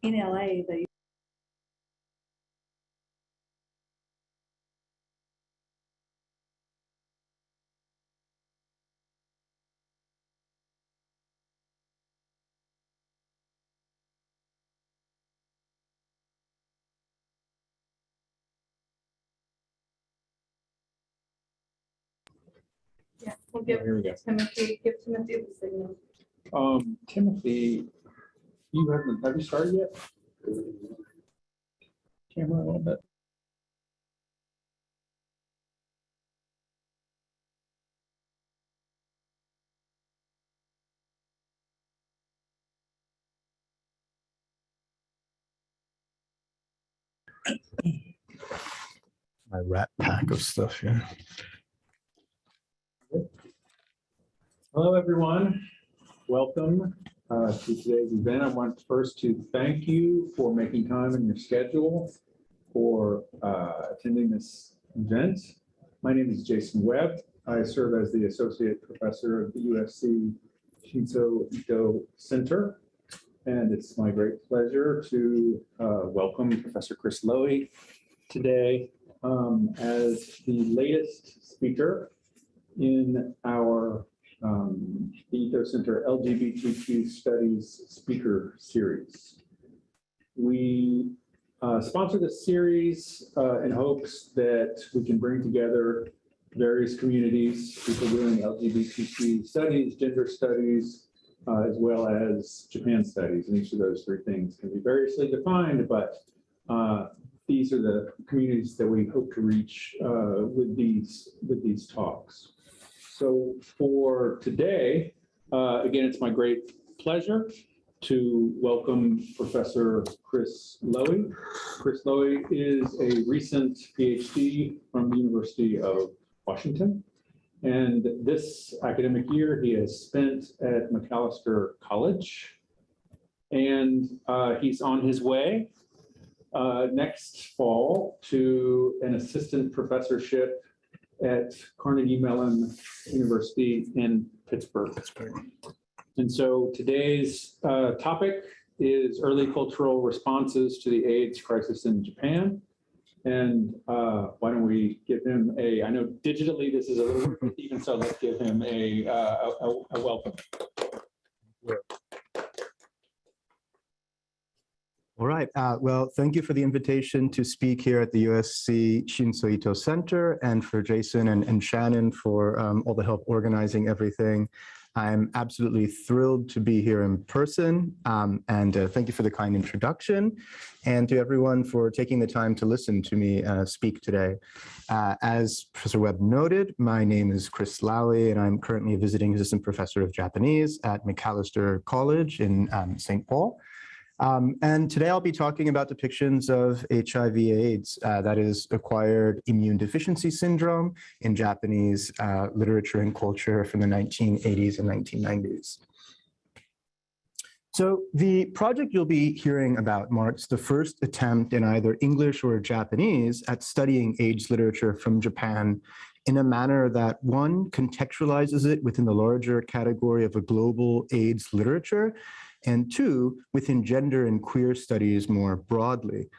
in LA that yeah, we'll give Timothy the signal. Timothy, have you started yet? Camera a little bit. My rat pack of stuff, yeah. Hello, everyone. Welcome to today's event. I want first to thank you for making time in your schedule for attending this event. My name is Jason Webb. I serve as the Associate Professor of the USC Shinso Ito Center. And it's my great pleasure to welcome Professor Chris Lowy today as the latest speaker in our the Ito Center LGBTQ Studies Speaker Series. We sponsor this series in hopes that we can bring together various communities, people doing LGBTQ studies, gender studies, as well as Japan studies. And each of those three things can be variously defined, but these are the communities that we hope to reach with these talks. So for today, again, it's my great pleasure to welcome Professor Chris Lowy. Chris Lowy is a recent PhD from the University of Washington. And this academic year, he has spent at Macalester College. And he's on his way next fall to an assistant professorship at Carnegie Mellon University in Pittsburgh. And so today's topic is early cultural responses to the AIDS crisis in Japan. And why don't we give him I know digitally this is a little, even so, let's give him a welcome. All right. Well, thank you for the invitation to speak here at the USC Shinso Ito Center, and for Jason and Shannon for all the help organizing everything. I'm absolutely thrilled to be here in person, and thank you for the kind introduction, and to everyone for taking the time to listen to me speak today. As Professor Webb noted, my name is Chris Lowy, and I'm currently a visiting assistant professor of Japanese at Macalester College in St. Paul. And today I'll be talking about depictions of HIV AIDS, that is acquired immune deficiency syndrome in Japanese literature and culture from the 1980s and 1990s. So the project you'll be hearing about marks the first attempt in either English or Japanese at studying AIDS literature from Japan in a manner that, one, contextualizes it within the larger category of a global AIDS literature, and two, within gender and queer studies more broadly.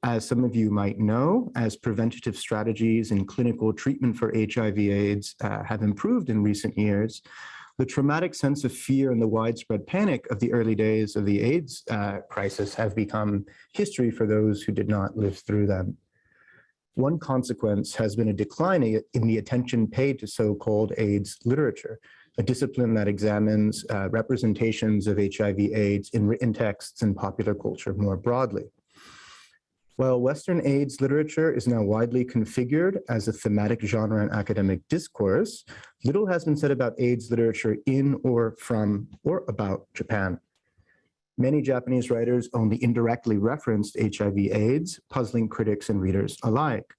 As some of you might know, as preventative strategies in clinical treatment for HIV/AIDS have improved in recent years, the traumatic sense of fear and the widespread panic of the early days of the AIDS crisis have become history for those who did not live through them. One consequence has been a decline in the attention paid to so-called AIDS literature, a discipline that examines representations of HIV/AIDS in written texts and popular culture more broadly. While Western AIDS literature is now widely configured as a thematic genre in academic discourse, little has been said about AIDS literature in or from or about Japan. Many Japanese writers only indirectly referenced HIV/AIDS, puzzling critics and readers alike.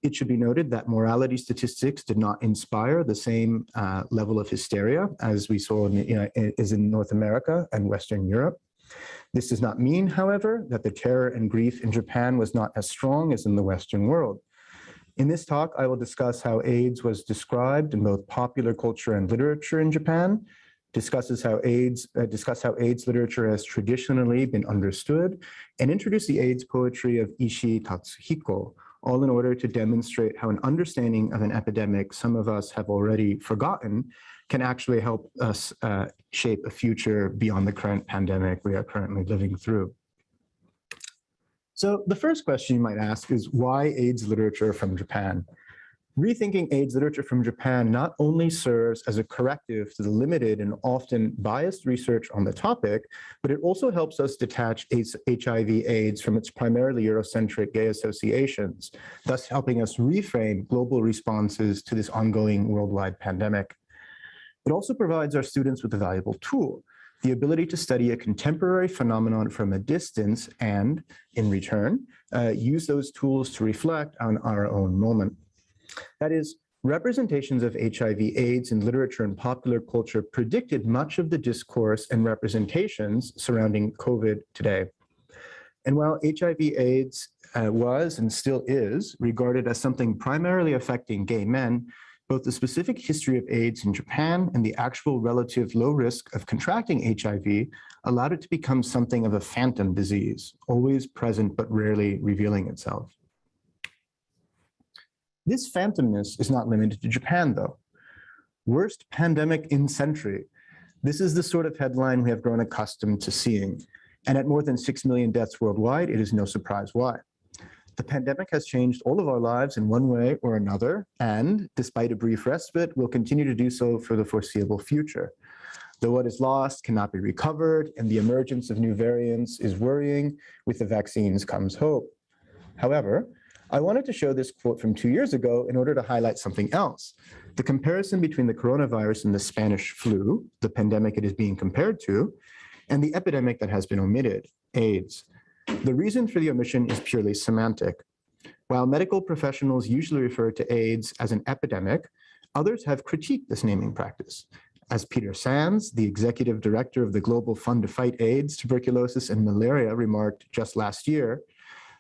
It should be noted that mortality statistics did not inspire the same level of hysteria as we saw in North America and Western Europe. This does not mean, however, that the terror and grief in Japan was not as strong as in the Western world. In this talk, I will discuss how AIDS was described in both popular culture and literature in Japan, discuss how AIDS literature has traditionally been understood, and introduce the AIDS poetry of Ishii Tatsuhiko, all in order to demonstrate how an understanding of an epidemic some of us have already forgotten can actually help us shape a future beyond the current pandemic we are currently living through. So the first question you might ask is, why AIDS literature from Japan? Rethinking AIDS literature from Japan not only serves as a corrective to the limited and often biased research on the topic, but it also helps us detach HIV/AIDS from its primarily Eurocentric gay associations, thus helping us reframe global responses to this ongoing worldwide pandemic. It also provides our students with a valuable tool, the ability to study a contemporary phenomenon from a distance and, in return, use those tools to reflect on our own moment. That is, representations of HIV/AIDS in literature and popular culture predicted much of the discourse and representations surrounding COVID today. And while HIV/AIDS was and still is regarded as something primarily affecting gay men, both the specific history of AIDS in Japan and the actual relative low risk of contracting HIV allowed it to become something of a phantom disease, always present but rarely revealing itself. This phantomness is not limited to Japan, though. Worst pandemic in century. This is the sort of headline we have grown accustomed to seeing. And at more than 6 million deaths worldwide, it is no surprise why. The pandemic has changed all of our lives in one way or another, and despite a brief respite, will continue to do so for the foreseeable future. Though what is lost cannot be recovered, and the emergence of new variants is worrying, with the vaccines comes hope. However, I wanted to show this quote from 2 years ago in order to highlight something else. The comparison between the coronavirus and the Spanish flu, the pandemic it is being compared to, and the epidemic that has been omitted, AIDS. The reason for the omission is purely semantic. While medical professionals usually refer to AIDS as an epidemic, others have critiqued this naming practice. As Peter Sands, the executive director of the Global Fund to Fight AIDS, Tuberculosis, and Malaria remarked just last year,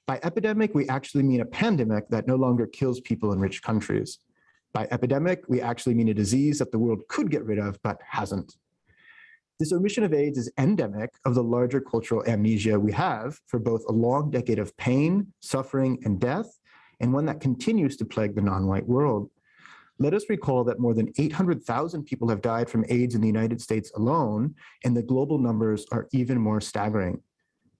by epidemic, we actually mean a pandemic that no longer kills people in rich countries. By epidemic, we actually mean a disease that the world could get rid of, but hasn't. This omission of AIDS is endemic of the larger cultural amnesia we have for both a long decade of pain, suffering, and death, and one that continues to plague the non-white world. Let us recall that more than 800,000 people have died from AIDS in the United States alone, and the global numbers are even more staggering.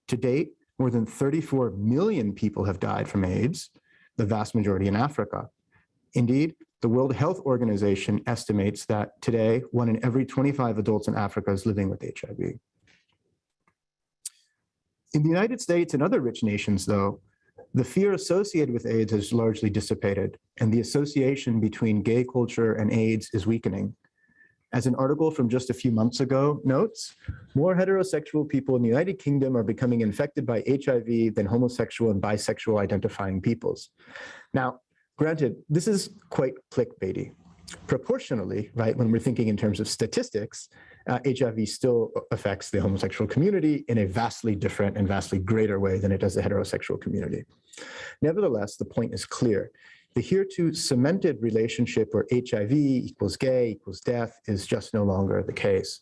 To date, more than 34 million people have died from AIDS, the vast majority in Africa. Indeed, the World Health Organization estimates that today, 1 in every 25 adults in Africa is living with HIV. In the United States and other rich nations, though, the fear associated with AIDS has largely dissipated, and the association between gay culture and AIDS is weakening. As an article from just a few months ago notes, more heterosexual people in the United Kingdom are becoming infected by HIV than homosexual and bisexual identifying peoples. Now, granted, this is quite clickbaity. Proportionally, right, when we're thinking in terms of statistics, HIV still affects the homosexual community in a vastly different and vastly greater way than it does the heterosexual community. Nevertheless, the point is clear. The hereto cemented relationship where HIV equals gay equals death is just no longer the case.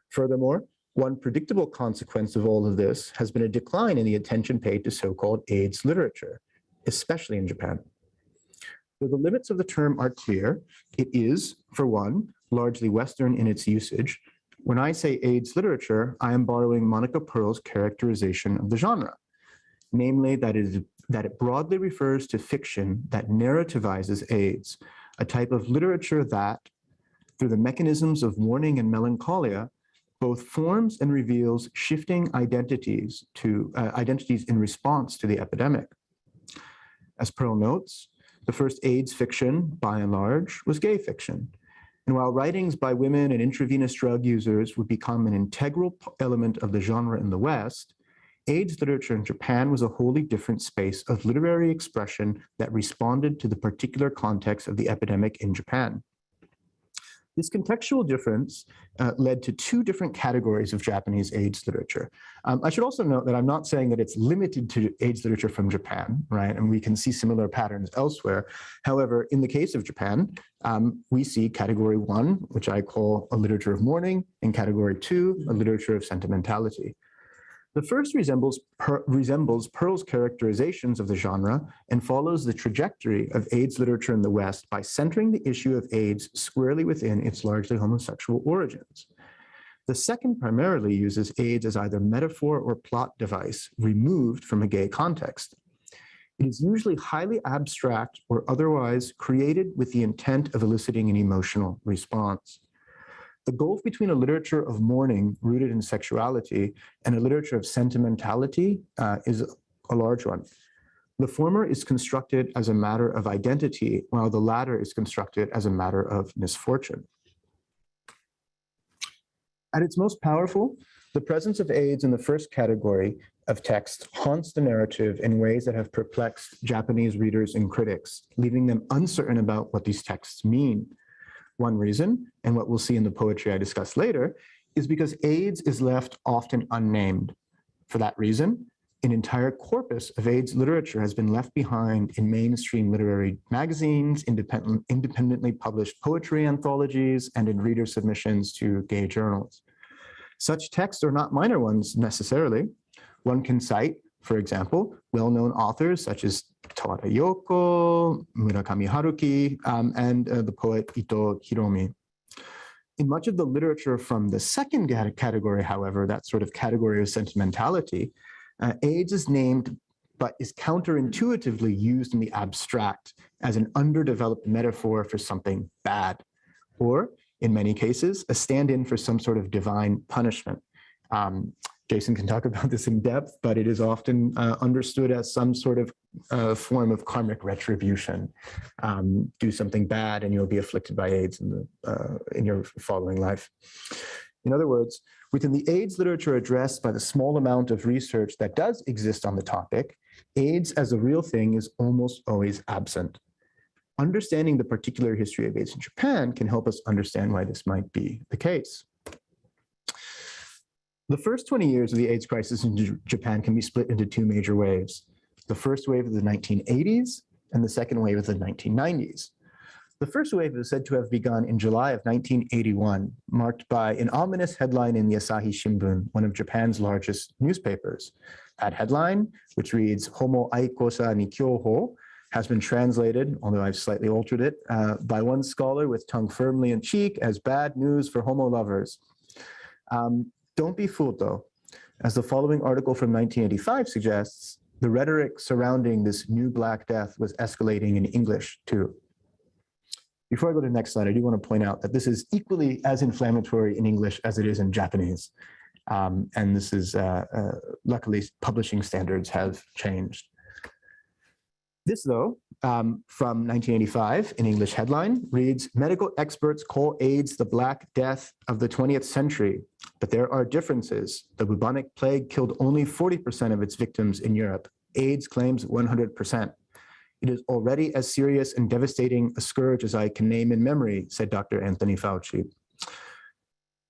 Furthermore, one predictable consequence of all of this has been a decline in the attention paid to so-called AIDS literature, especially in Japan. Though the limits of the term are clear, it is, for one, largely Western in its usage. When I say AIDS literature, I am borrowing Monica Pearl's characterization of the genre, namely that it broadly refers to fiction that narrativizes AIDS, a type of literature that, through the mechanisms of mourning and melancholia, both forms and reveals shifting identities in response to the epidemic. As Pearl notes, the first AIDS fiction, by and large, was gay fiction. And while writings by women and intravenous drug users would become an integral element of the genre in the West, AIDS literature in Japan was a wholly different space of literary expression that responded to the particular context of the epidemic in Japan. This contextual difference led to two different categories of Japanese AIDS literature. I should also note that I'm not saying that it's limited to AIDS literature from Japan, right? And we can see similar patterns elsewhere. However, in the case of Japan, we see category 1, which I call a literature of mourning, and category 2, a literature of sentimentality. The first resembles Pearl's characterizations of the genre and follows the trajectory of AIDS literature in the West by centering the issue of AIDS squarely within its largely homosexual origins. The second primarily uses AIDS as either metaphor or plot device removed from a gay context. It is usually highly abstract or otherwise created with the intent of eliciting an emotional response. The gulf between a literature of mourning rooted in sexuality and a literature of sentimentality is a large one. The former is constructed as a matter of identity, while the latter is constructed as a matter of misfortune. At its most powerful, the presence of AIDS in the first category of text haunts the narrative in ways that have perplexed Japanese readers and critics, leaving them uncertain about what these texts mean. One reason, and what we'll see in the poetry I discuss later, is because AIDS is left often unnamed. For that reason, an entire corpus of AIDS literature has been left behind in mainstream literary magazines, independently published poetry anthologies, and in reader submissions to gay journals. Such texts are not minor ones necessarily. One can cite, for example, well-known authors such as Tawada Yо, Murakami Haruki, and the poet Ito Hiromi. In much of the literature from the second category, however, that sort of category of sentimentality, AIDS is named but is counterintuitively used in the abstract as an underdeveloped metaphor for something bad, or in many cases, a stand-in for some sort of divine punishment. Jason can talk about this in depth, but it is often understood as some sort of form of karmic retribution. Do something bad and you'll be afflicted by AIDS in your following life. In other words, within the AIDS literature addressed by the small amount of research that does exist on the topic, AIDS as a real thing is almost always absent. Understanding the particular history of AIDS in Japan can help us understand why this might be the case. The first 20 years of the AIDS crisis in Japan can be split into two major waves. The first wave of the 1980s and the second wave of the 1990s. The first wave is said to have begun in July of 1981, marked by an ominous headline in the Asahi Shimbun, one of Japan's largest newspapers. That headline, which reads, Homo aikosa ni kyoho, has been translated, although I've slightly altered it, by one scholar with tongue firmly in cheek as bad news for homo lovers. Don't be fooled, though. As the following article from 1985 suggests, the rhetoric surrounding this new Black Death was escalating in English, too. Before I go to the next slide, I do want to point out that this is equally as inflammatory in English as it is in Japanese. And this is, luckily, publishing standards have changed. This, though, from 1985, an English headline, reads, medical experts call AIDS the Black Death of the 20th century, but there are differences. The bubonic plague killed only 40% of its victims in Europe. AIDS claims 100%. It is already as serious and devastating a scourge as I can name in memory, said Dr. Anthony Fauci.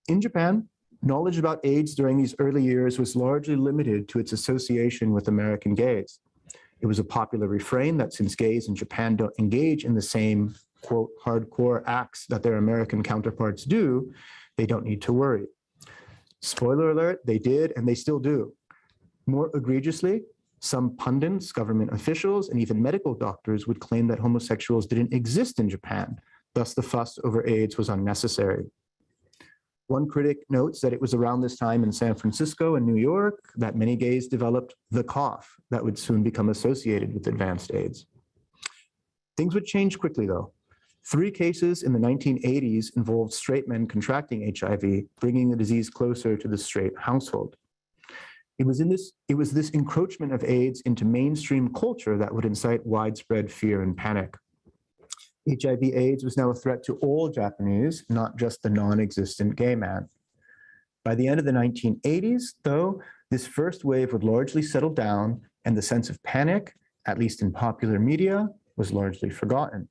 In Japan, knowledge about AIDS during these early years was largely limited to its association with American gays. It was a popular refrain that since gays in Japan don't engage in the same, quote, hardcore acts that their American counterparts do, they don't need to worry. Spoiler alert, they did and they still do. More egregiously, some pundits, government officials, and even medical doctors would claim that homosexuals didn't exist in Japan, thus the fuss over AIDS was unnecessary. One critic notes that it was around this time in San Francisco and New York that many gays developed the cough that would soon become associated with advanced AIDS. Things would change quickly, though. 3 cases in the 1980s involved straight men contracting HIV, bringing the disease closer to the straight household. It was this encroachment of AIDS into mainstream culture that would incite widespread fear and panic. HIV/AIDS was now a threat to all Japanese, not just the non-existent gay man. By the end of the 1980s, though, this first wave would largely settle down and the sense of panic, at least in popular media, was largely forgotten.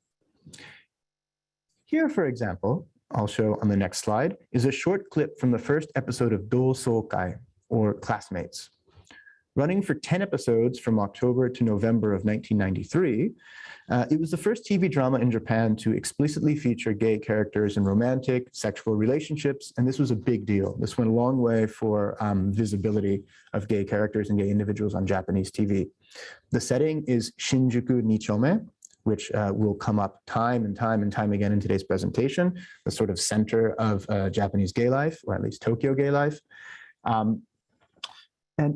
Here, for example, I'll show on the next slide, is a short clip from the first episode of Dousoukai, or Classmates. Running for 10 episodes from October to November of 1993, it was the first TV drama in Japan to explicitly feature gay characters in romantic, sexual relationships, and this was a big deal. This went a long way for visibility of gay characters and gay individuals on Japanese TV. The setting is Shinjuku Nichome, which will come up time and time again in today's presentation, the sort of center of Japanese gay life, or at least Tokyo gay life. And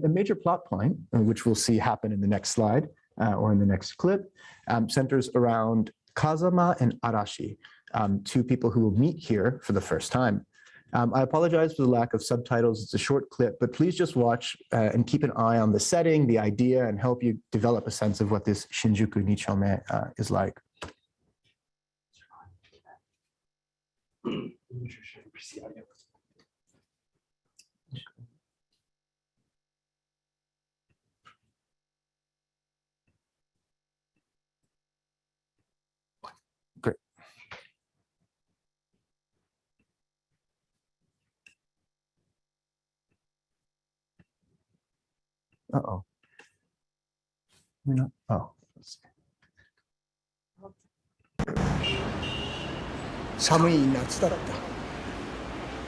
a major plot point, which we'll see happen in the next slide or in the next clip, centers around Kazama and Arashi, two people who will meet here for the first time. I apologize for the lack of subtitles. It's a short clip, but please just watch and keep an eye on the setting, the idea, and help you develop a sense of what this Shinjuku Nichome is like. Great. Uh-oh. We're not, oh, let's see. 寒い夏だった。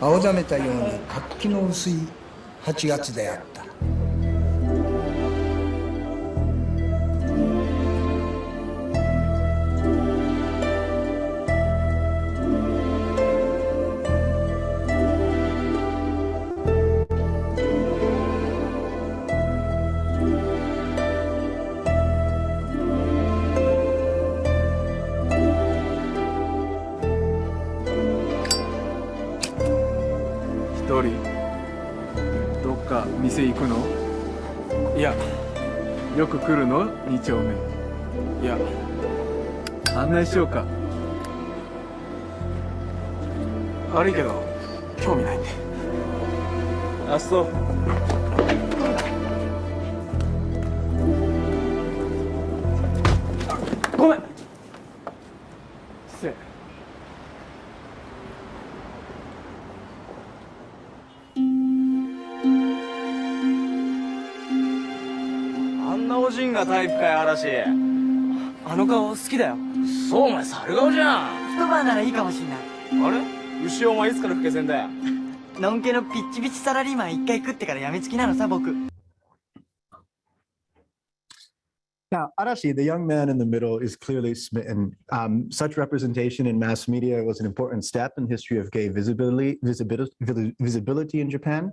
青ざめたように活気の薄い8月であった。どっか店行くの？いや、よく来るの？2丁目。いや、案内しようか。悪いけど、興味ないんで。あ、そう。ごめん。失礼。個人がタイプかよ、嵐。あの顔好きだよ。そう、お前猿顔じゃん。一晩ならいいかもしんない。あれ牛尾、お前いつから老けせんだよ。のんけのピッチピチサラリーマン一回食ってからやみつきなのさ、僕。Now, Arashi, the young man in the middle, is clearly smitten. Such representation in mass media was an important step in the history of gay visibility in Japan.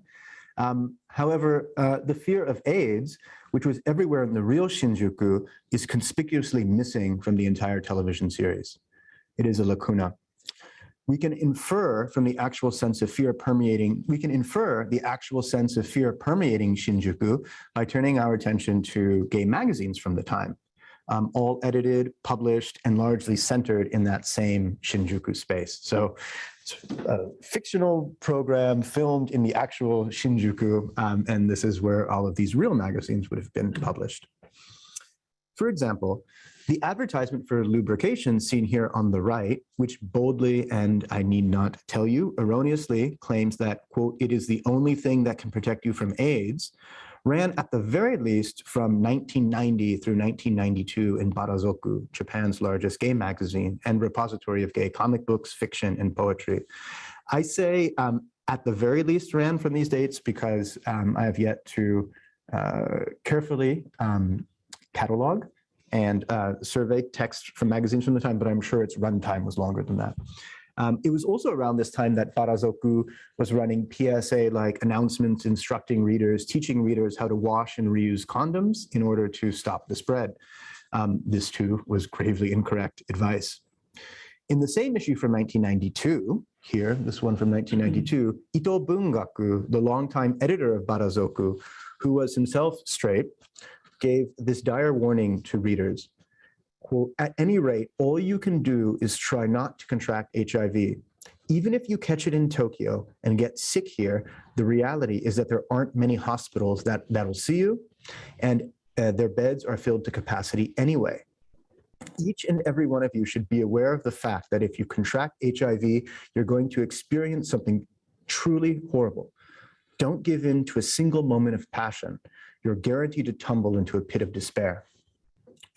However, the fear of AIDS, which was everywhere in the real Shinjuku, is conspicuously missing from the entire television series. It is a lacuna. We can infer from the actual sense of fear permeating, Shinjuku by turning our attention to gay magazines from the time, all edited, published, and largely centered in that same Shinjuku space. So it's a fictional program filmed in the actual Shinjuku, and this is where all of these real magazines would have been published. For example, the advertisement for lubrication seen here on the right, which boldly, and I need not tell you, erroneously claims that, quote, it is the only thing that can protect you from AIDS, ran at the very least from 1990 through 1992 in Barazoku, Japan's largest gay magazine and repository of gay comic books, fiction, and poetry. I say at the very least ran from these dates because I have yet to carefully catalog and survey text from magazines from the time, but I'm sure its runtime was longer than that. It was also around this time that Barazoku was running PSA-like announcements instructing readers, teaching readers how to wash and reuse condoms in order to stop the spread. This too was gravely incorrect advice. In the same issue from 1992, here, this one from 1992, Ito Bungaku, the longtime editor of Barazoku, who was himself straight, gave this dire warning to readers. Quote, at any rate, all you can do is try not to contract HIV. Even if you catch it in Tokyo and get sick here, the reality is that there aren't many hospitals that'll see you, and their beds are filled to capacity anyway. Each and every one of you should be aware of the fact that if you contract HIV, you're going to experience something truly horrible. Don't give in to a single moment of passion. You're guaranteed to tumble into a pit of despair,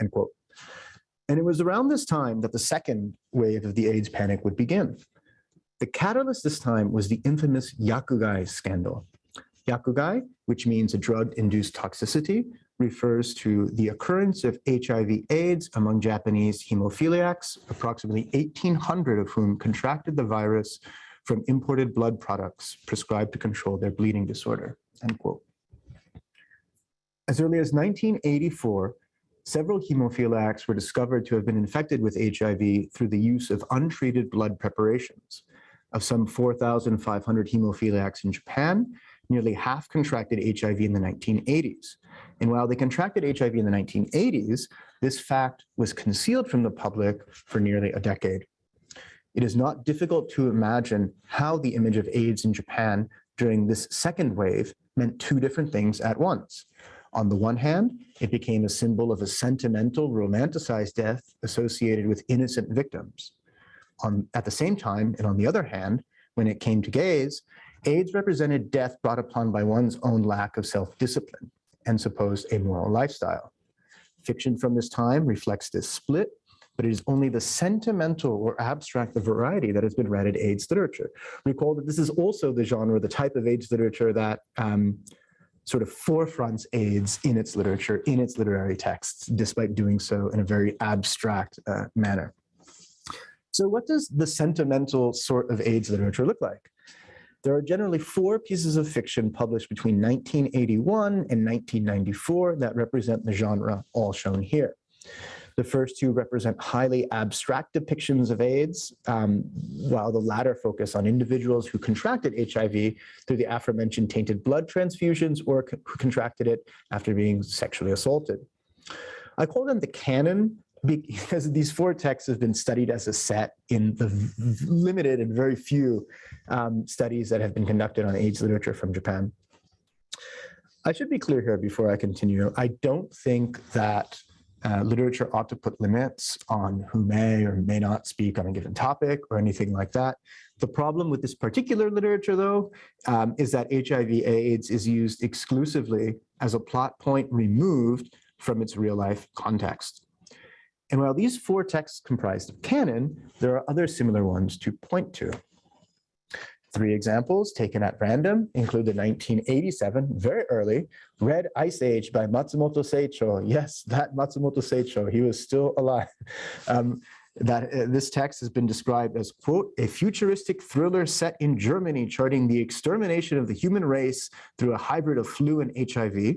end quote. And it was around this time that the second wave of the AIDS panic would begin. The catalyst this time was the infamous Yakugai Scandal. Yakugai, which means a drug-induced toxicity, refers to the occurrence of HIV AIDS among Japanese hemophiliacs, approximately 1,800 of whom contracted the virus from imported blood products prescribed to control their bleeding disorder, end quote. As early as 1984, several hemophiliacs were discovered to have been infected with HIV through the use of untreated blood preparations. Of some 4,500 hemophiliacs in Japan, nearly half contracted HIV in the 1980s. And while they contracted HIV in the 1980s, this fact was concealed from the public for nearly a decade. It is not difficult to imagine how the image of AIDS in Japan during this second wave meant two different things at once. On the one hand, it became a symbol of a sentimental, romanticized death associated with innocent victims. At the same time, and on the other hand, when it came to gays, AIDS represented death brought upon by one's own lack of self-discipline and supposed amoral lifestyle. Fiction from this time reflects this split, but it is only the sentimental or abstract variety that has been read in AIDS literature. Recall that this is also the genre, the type of AIDS literature that sort of forefronts AIDS in its literature, in its literary texts, despite doing so in a very abstract manner. So what does the sentimental sort of AIDS literature look like? There are generally 4 pieces of fiction published between 1981 and 1994 that represent the genre, all shown here. The first 2 represent highly abstract depictions of AIDS, while the latter focus on individuals who contracted HIV through the aforementioned tainted blood transfusions or who contracted it after being sexually assaulted. I call them the canon because these 4 texts have been studied as a set in the limited and very few studies that have been conducted on AIDS literature from Japan. I should be clear here before I continue. I don't think that literature ought to put limits on who may or may not speak on a given topic or anything like that. The problem with this particular literature, though, is that HIV/AIDS is used exclusively as a plot point removed from its real-life context. And while these 4 texts comprise the canon, there are other similar ones to point to. 3 examples taken at random include the 1987, very early, Red Ice Age by Matsumoto Seicho. Yes, that Matsumoto Seicho, he was still alive. This text has been described as, quote, a futuristic thriller set in Germany charting the extermination of the human race through a hybrid of flu and HIV.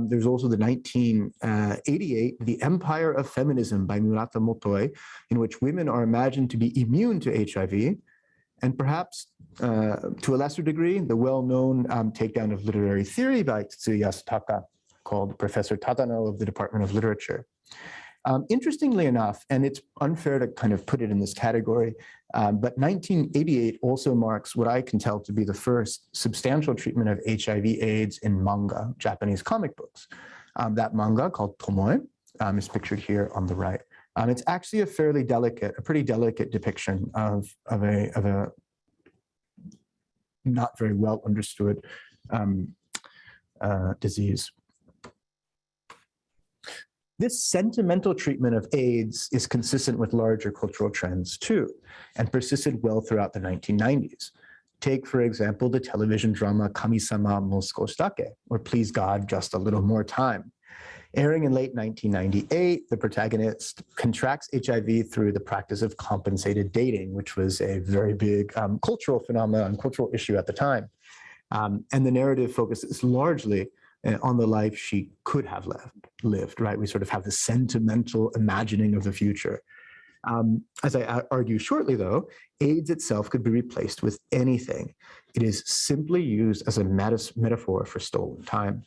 There's also the 1988, The Empire of Feminism by Murata Motoi, in which women are imagined to be immune to HIV. And perhaps, to a lesser degree, the well-known takedown of literary theory by Tetsuya Yasutaka, called Professor Tadano of the Department of Literature. Interestingly enough, and it's unfair to kind of put it in this category, but 1988 also marks what I can tell to be the first substantial treatment of HIV/AIDS in manga, Japanese comic books. That manga, called Tomoe, is pictured here on the right. It's actually a pretty delicate depiction of a not very well understood disease. This sentimental treatment of AIDS is consistent with larger cultural trends too, and persisted well throughout the 1990s. Take, for example, the television drama Kami-sama mo Skoshidake, or Please God, Just a Little More Time. Airing in late 1998, the protagonist contracts HIV through the practice of compensated dating, which was a very big cultural phenomenon, cultural issue at the time. And the narrative focuses largely on the life she could have lived, right? We sort of have the sentimental imagining of the future. As I argue shortly, though, AIDS itself could be replaced with anything. It is simply used as a metaphor for stolen time.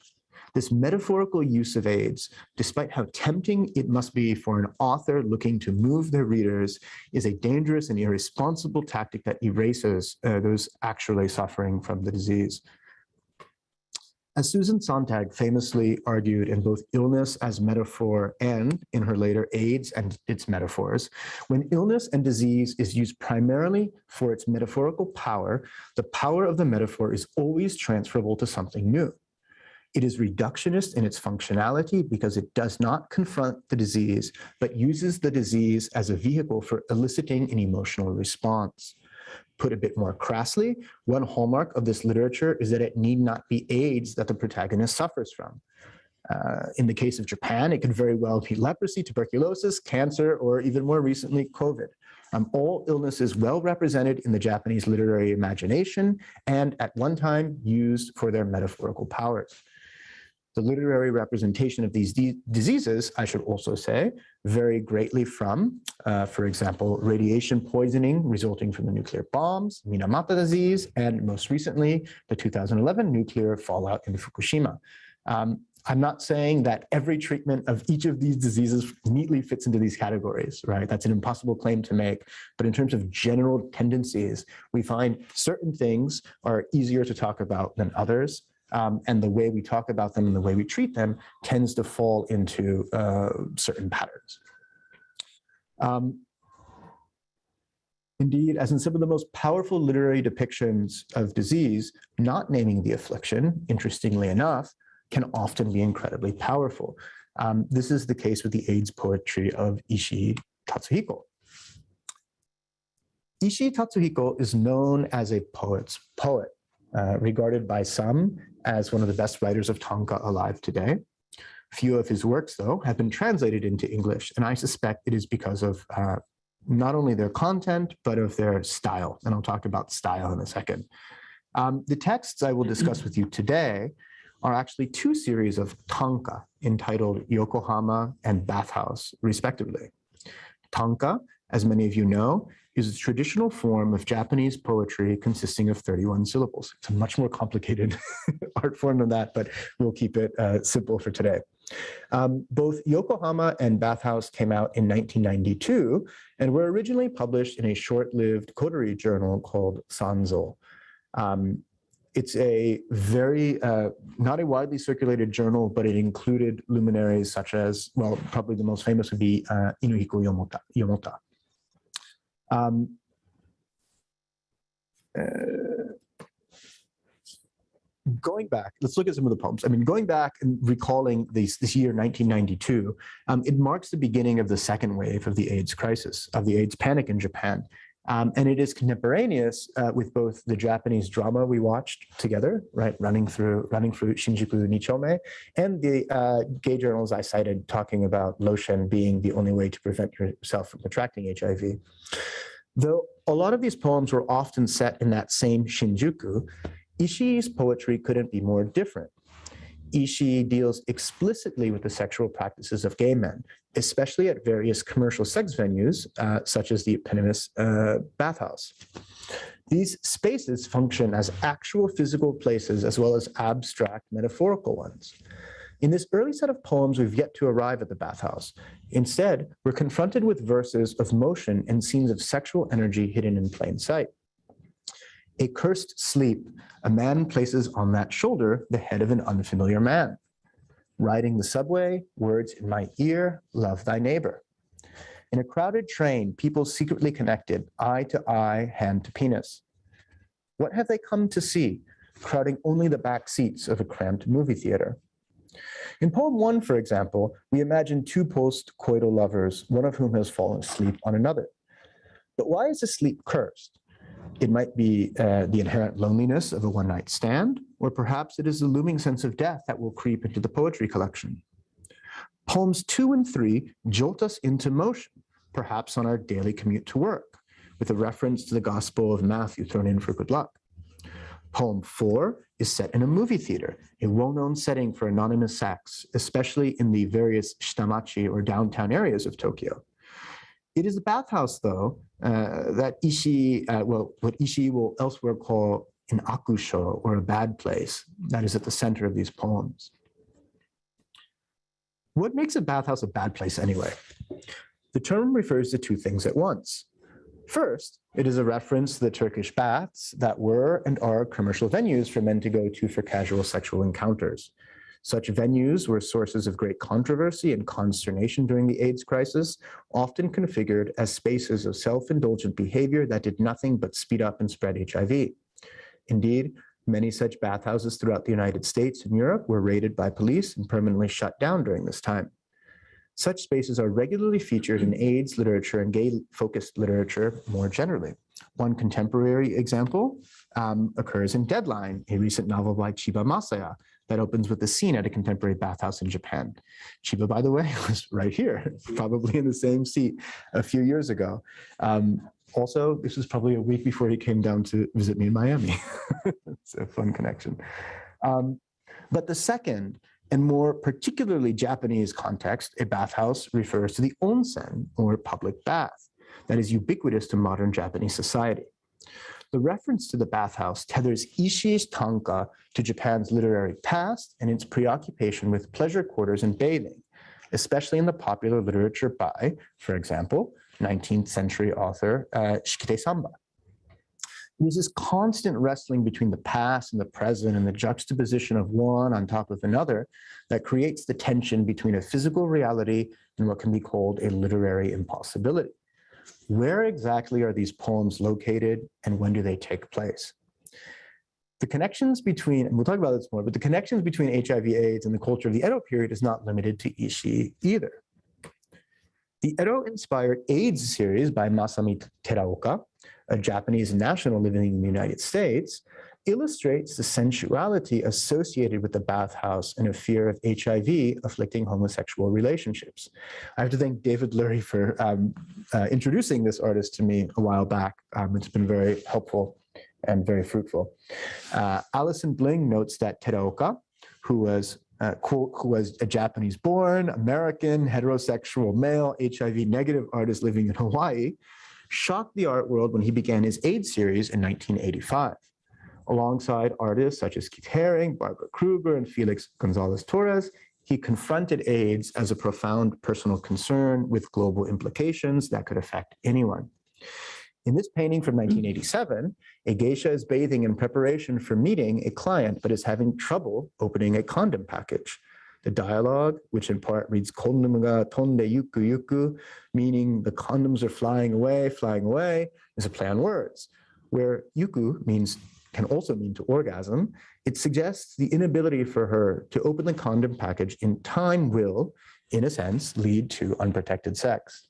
This metaphorical use of AIDS, despite how tempting it must be for an author looking to move their readers, is a dangerous and irresponsible tactic that erases those actually suffering from the disease. As Susan Sontag famously argued in both Illness as Metaphor and in her later AIDS and its Metaphors, when illness and disease is used primarily for its metaphorical power, the power of the metaphor is always transferable to something new. It is reductionist in its functionality because it does not confront the disease, but uses the disease as a vehicle for eliciting an emotional response. Put a bit more crassly, one hallmark of this literature is that it need not be AIDS that the protagonist suffers from. In the case of Japan, it could very well be leprosy, tuberculosis, cancer, or even more recently, COVID. All illnesses well represented in the Japanese literary imagination and at one time used for their metaphorical powers. The literary representation of these diseases, I should also say, vary greatly from, for example, radiation poisoning resulting from the nuclear bombs, Minamata disease, and most recently, the 2011 nuclear fallout in Fukushima. I'm not saying that every treatment of each of these diseases neatly fits into these categories, right? That's an impossible claim to make. But in terms of general tendencies, we find certain things are easier to talk about than others. And the way we talk about them and the way we treat them tends to fall into certain patterns. Indeed, as in some of the most powerful literary depictions of disease, not naming the affliction, interestingly enough, can often be incredibly powerful. This is the case with the AIDS poetry of Ishii Tatsuhiko. Ishii Tatsuhiko is known as a poet's poet, regarded by some as one of the best writers of tanka alive today. Few of his works, though, have been translated into English, and I suspect it is because of not only their content, but of their style. And I'll talk about style in a second. The texts I will discuss with you today are actually two series of tanka entitled Yokohama and Bathhouse, respectively. Tanka, as many of you know, is a traditional form of Japanese poetry consisting of 31 syllables. It's a much more complicated art form than that, but we'll keep it simple for today. Both Yokohama and Bathhouse came out in 1992 and were originally published in a short-lived coterie journal called Sanzo. It's a very, not a widely circulated journal, but it included luminaries such as, well, probably the most famous would be Inuhiko Yomota. Going back, let's look at some of the poems. I mean, going back and recalling this year, 1992, it marks the beginning of the second wave of the AIDS crisis, of the AIDS panic in Japan. And it is contemporaneous with both the Japanese drama we watched together, right, running through Shinjuku Nichome, and the gay journals I cited talking about lotion being the only way to prevent yourself from contracting HIV. Though a lot of these poems were often set in that same Shinjuku, Ishii's poetry couldn't be more different. Ishii deals explicitly with the sexual practices of gay men, especially at various commercial sex venues, such as the eponymous Bathhouse. These spaces function as actual physical places as well as abstract metaphorical ones. In this early set of poems, we've yet to arrive at the Bathhouse. Instead, we're confronted with verses of motion and scenes of sexual energy hidden in plain sight. A cursed sleep, a man places on that shoulder the head of an unfamiliar man. Riding the subway, words in my ear, love thy neighbor. In a crowded train, people secretly connected, eye to eye, hand to penis. What have they come to see, crowding only the back seats of a cramped movie theater? In poem 1, for example, we imagine two post-coital lovers, one of whom has fallen asleep on another. But why is the sleep cursed? It might be the inherent loneliness of a one-night stand, or perhaps it is the looming sense of death that will creep into the poetry collection. Poems 2 and 3 jolt us into motion, perhaps on our daily commute to work, with a reference to the Gospel of Matthew thrown in for good luck. Poem 4 is set in a movie theater, a well-known setting for anonymous sex, especially in the various shitamachi or downtown areas of Tokyo. It is the Bathhouse, though, that Ishii, what Ishii will elsewhere call an akusho, or a bad place, that is at the center of these poems. What makes a bathhouse a bad place anyway? The term refers to two things at once. First, it is a reference to the Turkish baths that were and are commercial venues for men to go to for casual sexual encounters. Such venues were sources of great controversy and consternation during the AIDS crisis, often configured as spaces of self-indulgent behavior that did nothing but speed up and spread HIV. Indeed, many such bathhouses throughout the United States and Europe were raided by police and permanently shut down during this time. Such spaces are regularly featured in AIDS literature and gay-focused literature more generally. One contemporary example occurs in Deadline, a recent novel by Chiba Masaya that opens with a scene at a contemporary bathhouse in Japan. Chiba, by the way, was right here, probably in the same seat a few years ago. Also, this was probably a week before he came down to visit me in Miami. It's a fun connection. But the second and more particularly Japanese context, a bathhouse refers to the onsen, or public bath, that is ubiquitous to modern Japanese society. The reference to the bathhouse tethers Ishii's tanka to Japan's literary past and its preoccupation with pleasure quarters and bathing, especially in the popular literature by, for example, 19th century author Shikite Samba. It is this constant wrestling between the past and the present and the juxtaposition of one on top of another that creates the tension between a physical reality and what can be called a literary impossibility. Where exactly are these poems located and when do they take place? The connections between, and we'll talk about this more, but the connections between HIV/AIDS and the culture of the Edo period is not limited to Ishii either. The Edo-inspired AIDS series by Masami Teraoka, a Japanese national living in the United States, illustrates the sensuality associated with the bathhouse and a fear of HIV afflicting homosexual relationships. I have to thank David Lurie for introducing this artist to me a while back. It's been very helpful and very fruitful. Alison Bling notes that Teraoka, who was a Japanese-born, American, heterosexual male, HIV-negative artist living in Hawaii, shocked the art world when he began his AIDS series in 1985. Alongside artists such as Keith Haring, Barbara Kruger, and Felix Gonzalez-Torres, he confronted AIDS as a profound personal concern with global implications that could affect anyone. In this painting from 1987, a geisha is bathing in preparation for meeting a client, but is having trouble opening a condom package. The dialogue, which in part reads "kondom ga tonde yuku yuku," meaning the condoms are flying away, is a play on words. Where yuku can also mean to orgasm, it suggests the inability for her to open the condom package in time will, in a sense, lead to unprotected sex.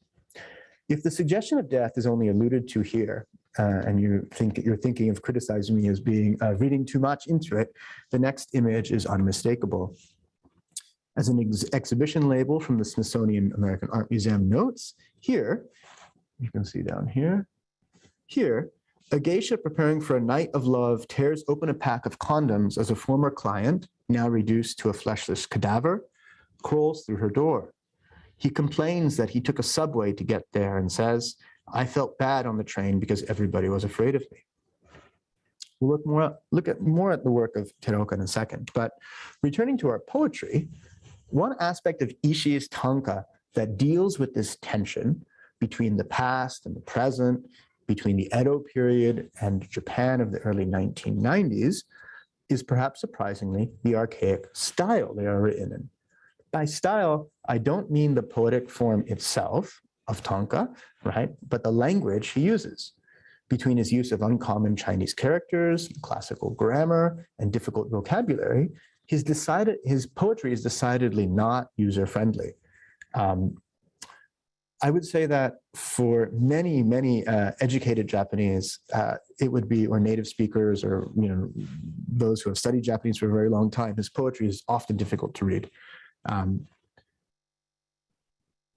If the suggestion of death is only alluded to here, and you're thinking of criticizing me as being reading too much into it, the next image is unmistakable. As an exhibition label from the Smithsonian American Art Museum notes, here, you can see down here, a geisha preparing for a night of love tears open a pack of condoms as a former client, now reduced to a fleshless cadaver, crawls through her door. He complains that he took a subway to get there and says, "I felt bad on the train because everybody was afraid of me." We'll look more at the work of Teraoka in a second, but returning to our poetry, one aspect of Ishii's tanka that deals with this tension between the past and the present, between the Edo period and Japan of the early 1990s, is perhaps surprisingly the archaic style they are written in. By style, I don't mean the poetic form itself of tanka, right, but the language he uses. Between his use of uncommon Chinese characters, classical grammar, and difficult vocabulary, his poetry is decidedly not user-friendly. I would say that for many educated Japanese, it would be, or native speakers, or those who have studied Japanese for a very long time, his poetry is often difficult to read.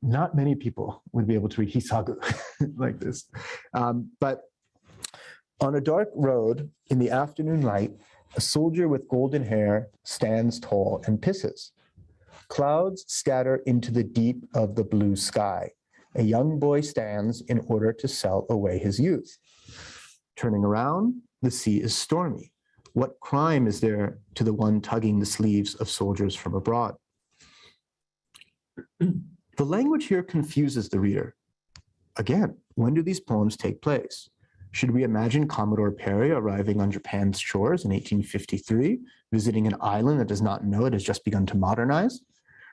Not many people would be able to read Hisagu like this. But on a dark road in the afternoon light, a soldier with golden hair stands tall and pisses. Clouds scatter into the deep of the blue sky. A young boy stands in order to sell away his youth. Turning around, the sea is stormy. What crime is there to the one tugging the sleeves of soldiers from abroad? The language here confuses the reader. again, when do these poems take place? Should we imagine Commodore Perry arriving on Japan's shores in 1853, visiting an island that does not know it has just begun to modernize?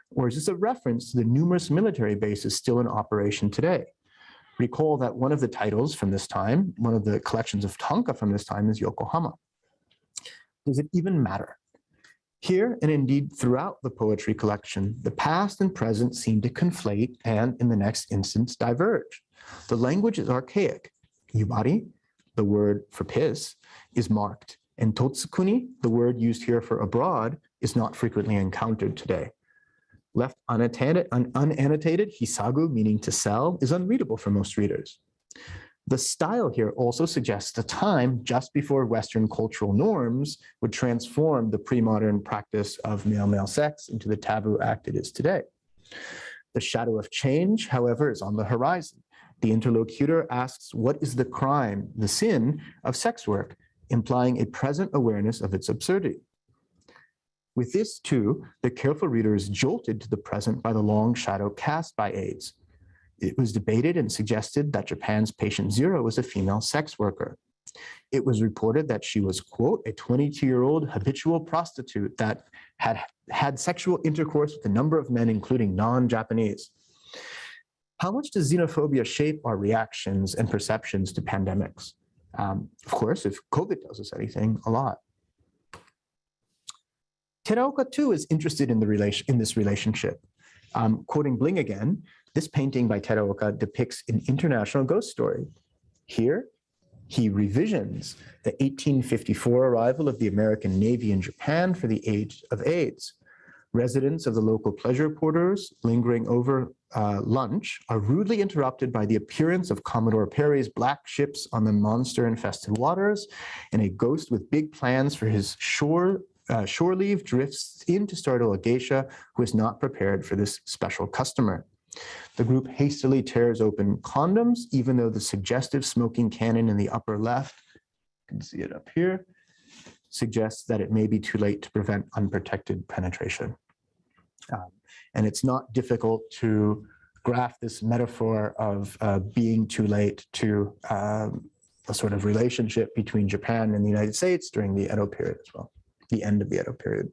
Or is this a reference to the numerous military bases still in operation today? Recall that one of the titles from this time, one of the collections of tanka from this time, is Yokohama. Does it even matter? Here, and indeed throughout the poetry collection, the past and present seem to conflate and, in the next instance, diverge. The language is archaic. Yubari, the word for piss, is marked, and totsukuni, the word used here for abroad, is not frequently encountered today. Left unannotated, hisagu, meaning to sell, is unreadable for most readers. The style here also suggests a time just before Western cultural norms would transform the pre-modern practice of male-male sex into the taboo act it is today. The shadow of change, however, is on the horizon. The interlocutor asks, what is the crime, the sin of sex work, implying a present awareness of its absurdity. With this, too, the careful reader is jolted to the present by the long shadow cast by AIDS. It was debated and suggested that Japan's patient zero was a female sex worker. It was reported that she was, quote, a 22-year-old habitual prostitute that had had sexual intercourse with a number of men, including non-Japanese. How much does xenophobia shape our reactions and perceptions to pandemics? Of course, if COVID tells us anything, a lot. Teraoka, too, is interested in this relationship. Quoting Bling again, this painting by Teraoka depicts an international ghost story. Here, he revisions the 1854 arrival of the American Navy in Japan for the age of AIDS. Residents of the local pleasure quarters lingering over lunch are rudely interrupted by the appearance of Commodore Perry's black ships on the monster-infested waters, and a ghost with big plans for his shore leave drifts in to startle a geisha who is not prepared for this special customer. The group hastily tears open condoms, even though the suggestive smoking cannon in the upper left, you can see it up here, suggests that it may be too late to prevent unprotected penetration. And it's not difficult to graph this metaphor of being too late to a sort of relationship between Japan and the United States during the Edo period as well, the end of the Edo period.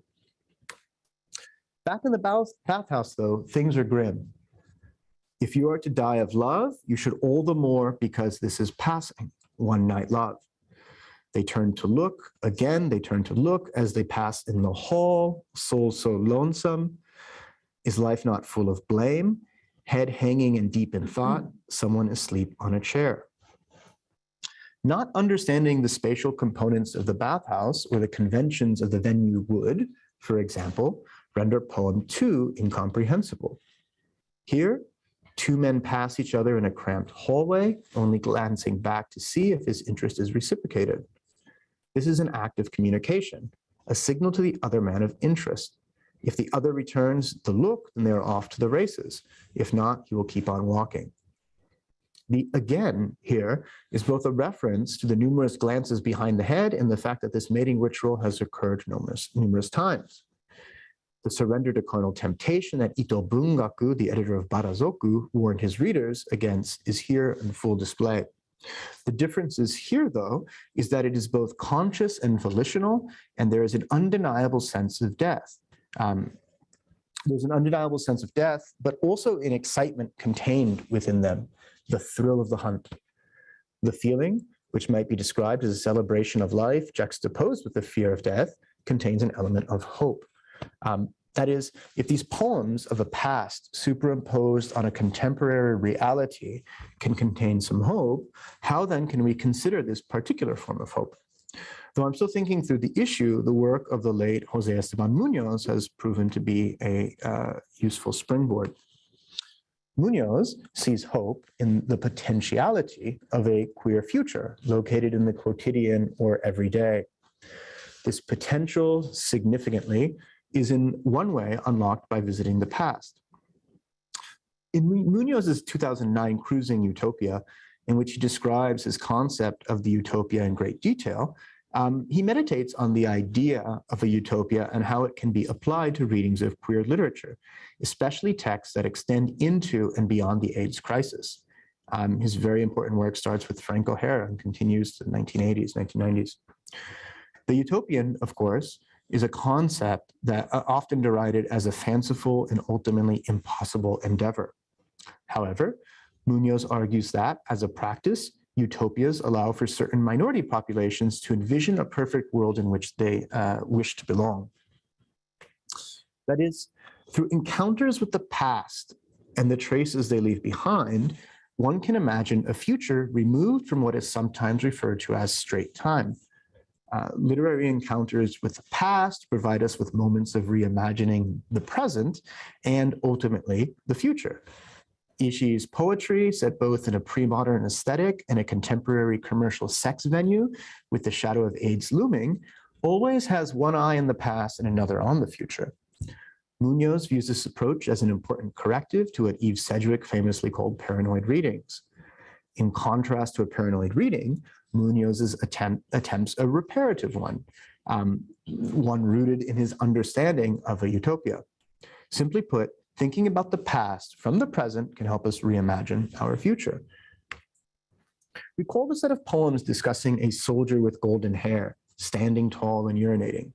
Back in the bathhouse, though, things are grim. If you are to die of love, you should all the more because this is passing, one night love. They turn to look, again, they turn to look as they pass in the hall, soul so lonesome. Is life not full of blame? Head hanging and deep in thought, someone asleep on a chair. Not understanding the spatial components of the bathhouse or the conventions of the venue would, for example, render poem 2 incomprehensible. Here, two men pass each other in a cramped hallway, only glancing back to see if his interest is reciprocated. This is an act of communication, a signal to the other man of interest. If the other returns the look, then they are off to the races. If not, he will keep on walking. The again here is both a reference to the numerous glances behind the head and the fact that this mating ritual has occurred numerous times. The surrender to carnal temptation that Ito Bungaku, the editor of Barazoku, warned his readers against is here in full display. The difference is here, though, is that it is both conscious and volitional, and there is an undeniable sense of death. There's an undeniable sense of death, but also an excitement contained within them, the thrill of the hunt. The feeling, which might be described as a celebration of life juxtaposed with the fear of death, contains an element of hope. That is, if these poems of a past superimposed on a contemporary reality can contain some hope, how then can we consider this particular form of hope? Though I'm still thinking through the issue, the work of the late Jose Esteban Munoz has proven to be a useful springboard. Munoz sees hope in the potentiality of a queer future located in the quotidian or everyday. This potential, significantly, is in one way unlocked by visiting the past. In Munoz's 2009 Cruising Utopia, in which he describes his concept of the utopia in great detail, he meditates on the idea of a utopia and how it can be applied to readings of queer literature, especially texts that extend into and beyond the AIDS crisis. His very important work starts with Frank O'Hara and continues to the 1980s, 1990s. The utopian, of course, is a concept that often derided as a fanciful and ultimately impossible endeavor. However, Munoz argues that, as a practice, utopias allow for certain minority populations to envision a perfect world in which they wish to belong. That is, through encounters with the past and the traces they leave behind, one can imagine a future removed from what is sometimes referred to as straight time. Literary encounters with the past provide us with moments of reimagining the present and ultimately the future. Ishii's poetry, set both in a pre-modern aesthetic and a contemporary commercial sex venue with the shadow of AIDS looming, always has one eye in the past and another on the future. Munoz views this approach as an important corrective to what Eve Sedgwick famously called paranoid readings. In contrast to a paranoid reading, Munoz's attempts a reparative one, one rooted in his understanding of a utopia. Simply put, thinking about the past from the present can help us reimagine our future. Recall the set of poems discussing a soldier with golden hair, standing tall and urinating.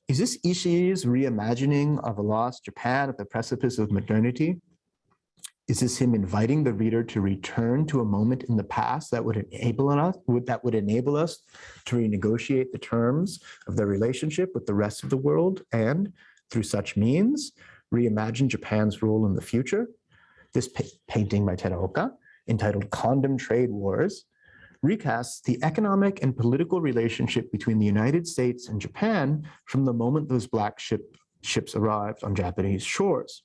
Is this Ishii's reimagining of a lost Japan at the precipice of modernity? Is this him inviting the reader to return to a moment in the past that would enable us to renegotiate the terms of their relationship with the rest of the world and, through such means, reimagine Japan's role in the future? This painting by Teraoka, entitled Condom Trade Wars, recasts the economic and political relationship between the United States and Japan from the moment those black ships arrived on Japanese shores.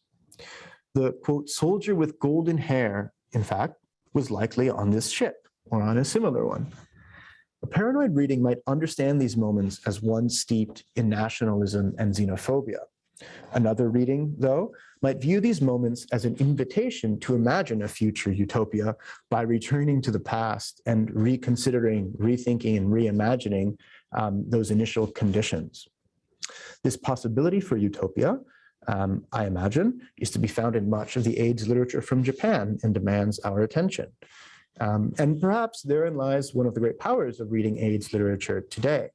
The, quote, soldier with golden hair, in fact, was likely on this ship or on a similar one. A paranoid reading might understand these moments as one steeped in nationalism and xenophobia. Another reading, though, might view these moments as an invitation to imagine a future utopia by returning to the past and reconsidering, rethinking, and reimagining those initial conditions. This possibility for utopia, I imagine, is to be found in much of the AIDS literature from Japan and demands our attention. And perhaps therein lies one of the great powers of reading AIDS literature today.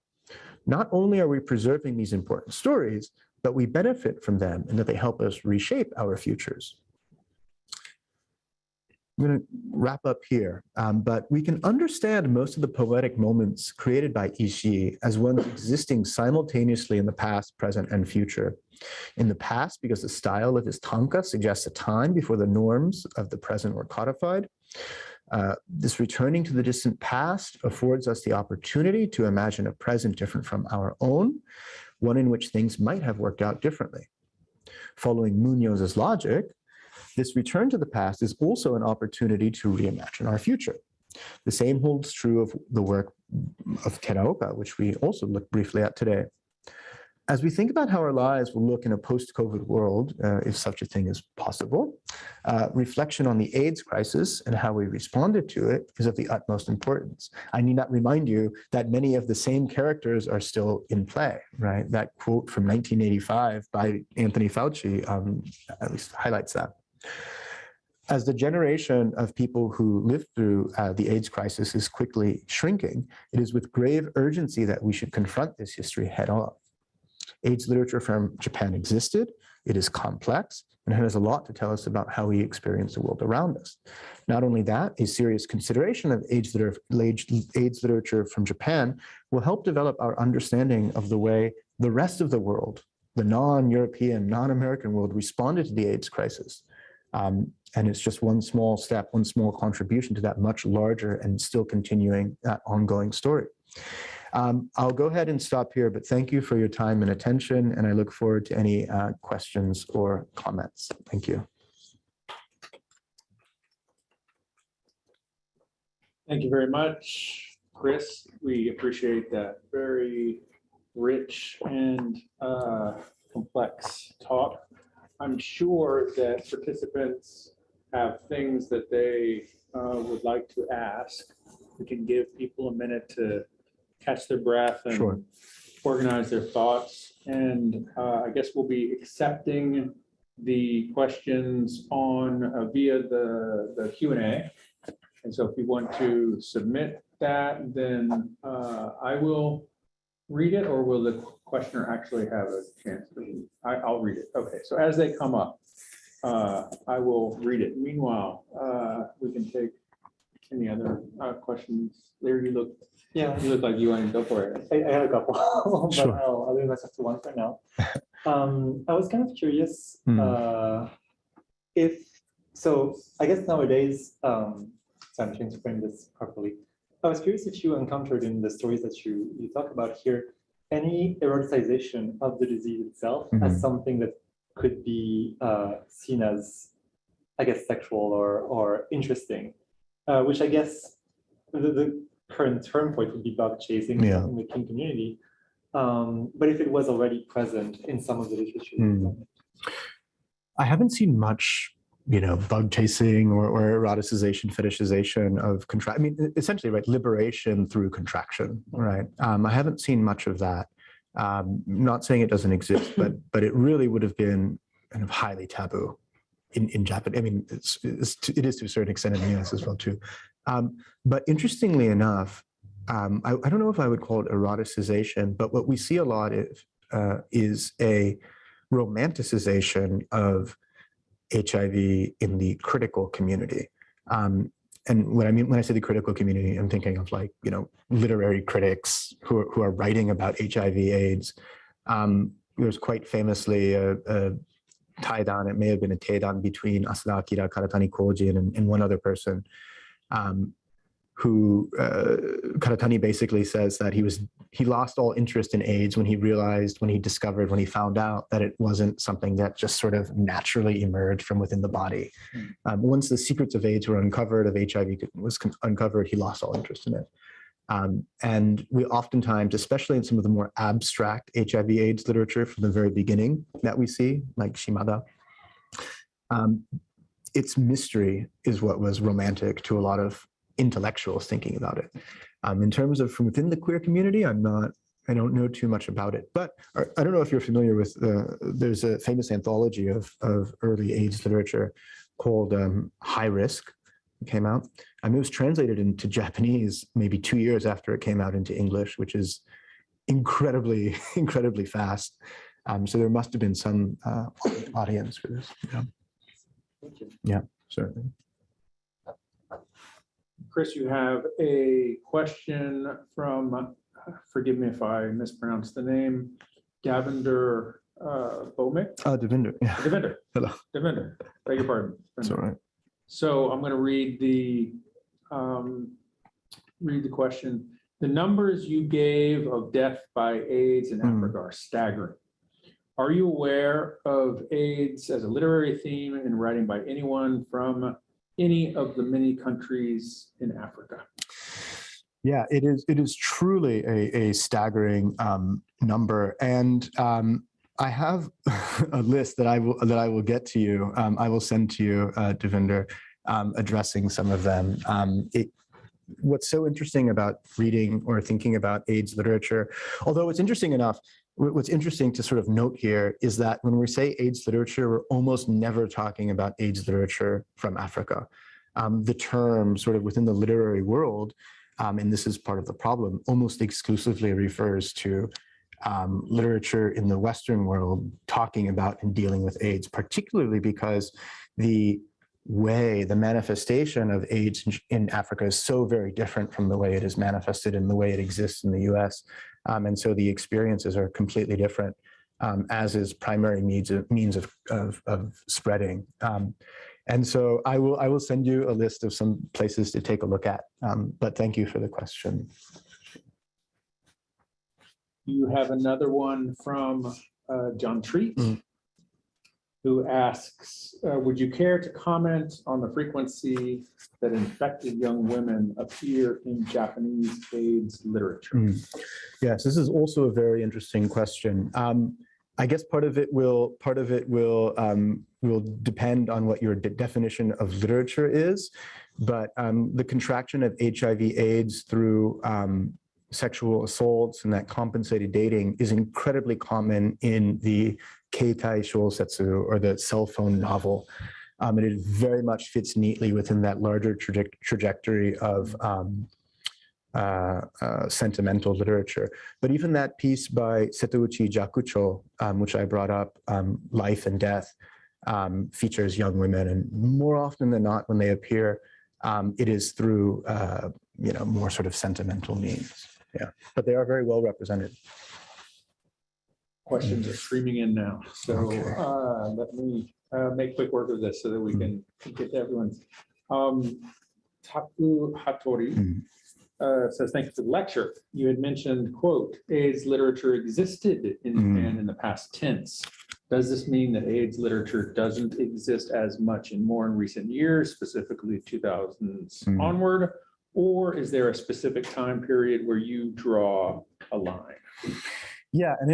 Not only are we preserving these important stories, but we benefit from them in that they help us reshape our futures. I'm going to wrap up here, but we can understand most of the poetic moments created by Ishii as ones existing simultaneously in the past, present, and future. In the past, because the style of his tanka suggests a time before the norms of the present were codified. This returning to the distant past affords us the opportunity to imagine a present different from our own, one in which things might have worked out differently. Following Munoz's logic, this return to the past is also an opportunity to reimagine our future. The same holds true of the work of Teraoka, which we also looked briefly at today. As we think about how our lives will look in a post-COVID world, if such a thing is possible, reflection on the AIDS crisis and how we responded to it is of the utmost importance. I need not remind you that many of the same characters are still in play, right? That quote from 1985 by Anthony Fauci at least highlights that. As the generation of people who lived through the AIDS crisis is quickly shrinking, it is with grave urgency that we should confront this history head on. AIDS literature from Japan existed, it is complex, and it has a lot to tell us about how we experience the world around us. Not only that, a serious consideration of AIDS literature from Japan will help develop our understanding of the way the rest of the world, the non-European, non-American world, responded to the AIDS crisis. And it's just one small step, one small contribution to that much larger and still continuing ongoing story. I'll go ahead and stop here, but thank you for your time and attention, and I look forward to any questions or comments. Thank you. Thank you very much, Chris. We appreciate that very rich and complex talk. I'm sure that participants have things that they would like to ask. We can give people a minute to catch their breath and organize their thoughts. And I guess we'll be accepting the questions on via the Q&A. And so if you want to submit that, then I will read it, or will the questioner actually have a chance to read? I'll read it. Okay, so as they come up, I will read it. Meanwhile, we can take any other questions. Larry, you look like you want to go for it. I have a couple, but Sure. I'll leave myself to one for now. I was kind of curious so I guess nowadays, so I'm trying to frame this properly. I was curious if you encountered in the stories that you talk about here, any eroticization of the disease itself as something that could be seen as, I guess, sexual or interesting, which I guess the current term for it would be bug chasing in the kink community. But if it was already present in some of the literature. I haven't seen much, bug chasing or eroticization, fetishization of I mean, essentially, right, liberation through contraction, right? I haven't seen much of that. Not saying it doesn't exist, but it really would have been kind of highly taboo in Japan. I mean, it is to a certain extent in the US as well too. But interestingly enough, I don't know if I would call it eroticization, but what we see a lot is a romanticization of HIV in the critical community. And when I say the critical community, I'm thinking of like, literary critics who are writing about HIV/AIDS. There's quite famously a taidan, it may have been a teidan between Asada Akira, Karatani Koji, and one other person, who Karatani basically says that he lost all interest in AIDS when he found out that it wasn't something that just sort of naturally emerged from within the body. Once the secrets of AIDS were uncovered, of HIV was uncovered, he lost all interest in it. And we oftentimes, especially in some of the more abstract HIV/AIDS literature from the very beginning that we see, like Shimada, its mystery is what was romantic to a lot of intellectuals thinking about it. In terms of from within the queer community, I don't know too much about it, but I don't know if you're familiar with, there's a famous anthology of early AIDS literature called High Risk. It came out. It was translated into Japanese maybe 2 years after it came out into English, which is incredibly, incredibly fast. So there must have been some audience for this. Yeah. Thank you. Yeah, certainly. Chris, you have a question from, forgive me if I mispronounce the name, Davinder Bhowmick? Devinder. Yeah. Devinder. Hello. Devinder. Beg your pardon. That's all right. So I'm going to read the question. The numbers you gave of death by AIDS in Africa are staggering. Are you aware of AIDS as a literary theme in writing by anyone from any of the many countries in Africa? Yeah, it is truly a staggering number, and I have a list that I will get to you. I will send to you, Devinder, addressing some of them. What's so interesting about reading or thinking about AIDS literature, although it's interesting to sort of note here is that when we say AIDS literature, we're almost never talking about AIDS literature from Africa. The term sort of within the literary world, and this is part of the problem, almost exclusively refers to literature in the Western world talking about and dealing with AIDS, particularly because the manifestation of AIDS in Africa is so very different from the way it is manifested and the way it exists in the US. And so the experiences are completely different, as is primary means of spreading. And so I will send you a list of some places to take a look at, but thank you for the question. You have another one from John Treat, who asks, would you care to comment on the frequency that infected young women appear in Japanese AIDS literature? Yes, this is also a very interesting question. I guess part of it will depend on what your definition of literature is, but the contraction of HIV/AIDS through sexual assaults and that compensated dating is incredibly common in the Keitai Shousetsu, or the cell phone novel. And it very much fits neatly within that larger trajectory of sentimental literature. But even that piece by Setouchi Jakucho, which I brought up, Life and Death, features young women, and more often than not, when they appear, it is through more sort of sentimental means. Yeah, but they are very well represented. Questions are streaming in now, so Okay. let me make quick work of this so that we can get to everyone's. Taku Hattori says, thank you for the lecture. You had mentioned, quote, AIDS literature existed in Japan in the past tense. Does this mean that AIDS literature doesn't exist as much in recent years, specifically 2000s onward? Or is there a specific time period where you draw a line? Yeah, and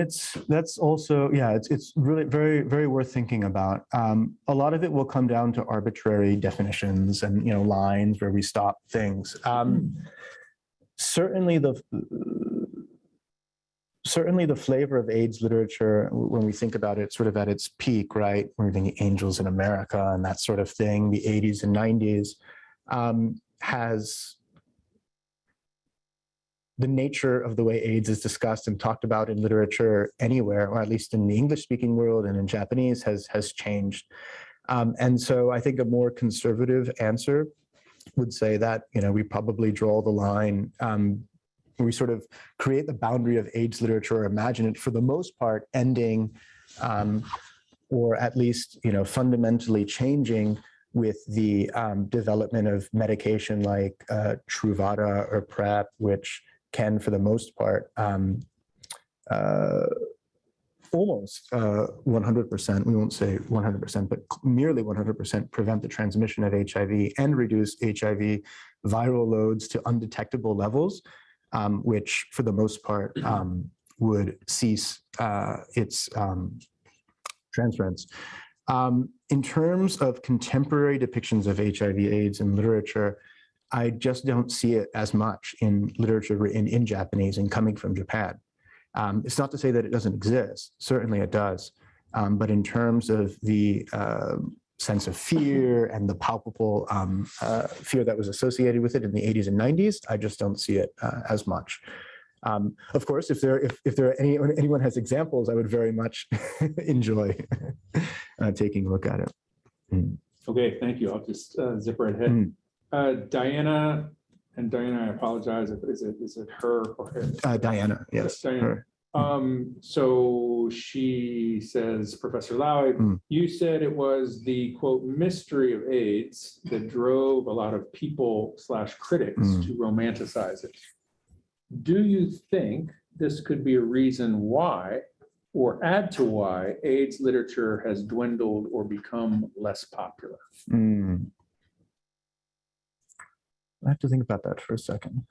that's also, it's really very, very worth thinking about. A lot of it will come down to arbitrary definitions and, lines where we stop things. Certainly the flavor of AIDS literature, when we think about it sort of at its peak, right? When we're thinking Angels in America and that sort of thing, the 80s and 90s, has the nature of the way AIDS is discussed and talked about in literature anywhere, or at least in the English-speaking world and in Japanese, has changed. And so I think a more conservative answer would say that, we probably draw the line, we sort of create the boundary of AIDS literature, or imagine it for the most part ending, or at least, fundamentally changing with the development of medication like Truvada or PrEP, which can, for the most part, almost 100%, we won't say 100%, but nearly 100% prevent the transmission of HIV and reduce HIV viral loads to undetectable levels, which for the most part would cease its transference. In terms of contemporary depictions of HIV/AIDS in literature, I just don't see it as much in literature written in Japanese and coming from Japan. It's not to say that it doesn't exist. Certainly it does. But in terms of the sense of fear and the palpable fear that was associated with it in the 80s and 90s, I just don't see it as much. Of course, if anyone has examples, I would very much enjoy taking a look at it. Okay, thank you. I'll just zip right ahead. Diana, and Diana, I apologize. Is it her or him? Diana, yes. Diana. Her. So she says, Professor Lau, you said it was the, quote, mystery of AIDS that drove a lot of people / critics to romanticize it. Do you think this could be a reason why, or add to why, AIDS literature has dwindled or become less popular? I have to think about that for a second.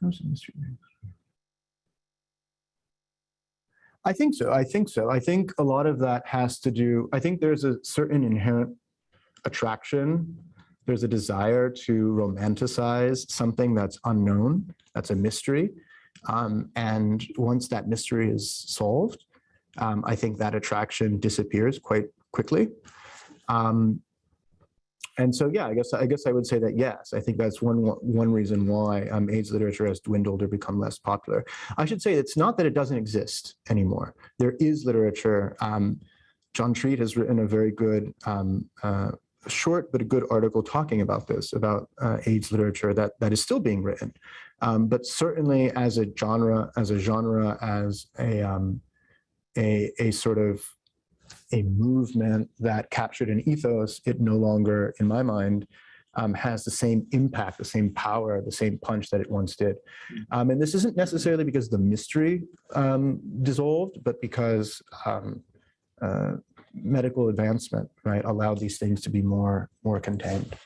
I think so. I think a lot of that has to do, I think there's a certain inherent attraction. There's a desire to romanticize something that's unknown, that's a mystery. And once that mystery is solved, I think that attraction disappears quite quickly. And so, yeah, I guess I would say that, yes, I think that's one reason why AIDS literature has dwindled or become less popular. I should say it's not that it doesn't exist anymore. There is literature. John Treat has written a very good, short but a good article talking about this, about AIDS literature that is still being written. But certainly as a genre, as a sort of a movement that captured an ethos, it no longer, in my mind, has the same impact, the same power, the same punch that it once did. And this isn't necessarily because the mystery dissolved, but because medical advancement, right, allowed these things to be more contained.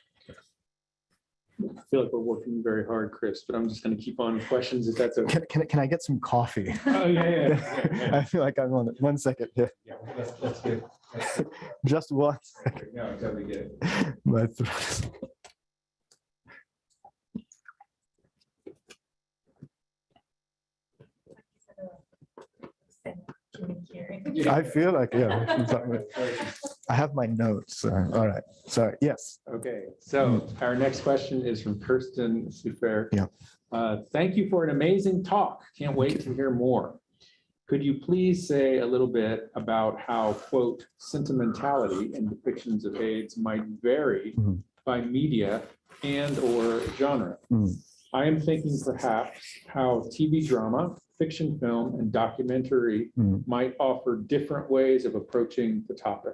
I feel like we're working very hard, Chris, but I'm just going to keep on questions if that's okay. Can I get some coffee? Oh, yeah. I feel like I'm on it. 1 second. Yeah. That's good. Just 1 second. No, totally good. My throat. sharing. I feel like, yeah, exactly. I have my notes. All right. Sorry. Yes. Okay, so our next question is from Kirsten Sufer. Yeah. Thank you for an amazing talk. Can't wait to hear more. Could you please say a little bit about how, quote, sentimentality in depictions of AIDS might vary by media and/or genre? I am thinking perhaps how TV drama, fiction film, and documentary might offer different ways of approaching the topic,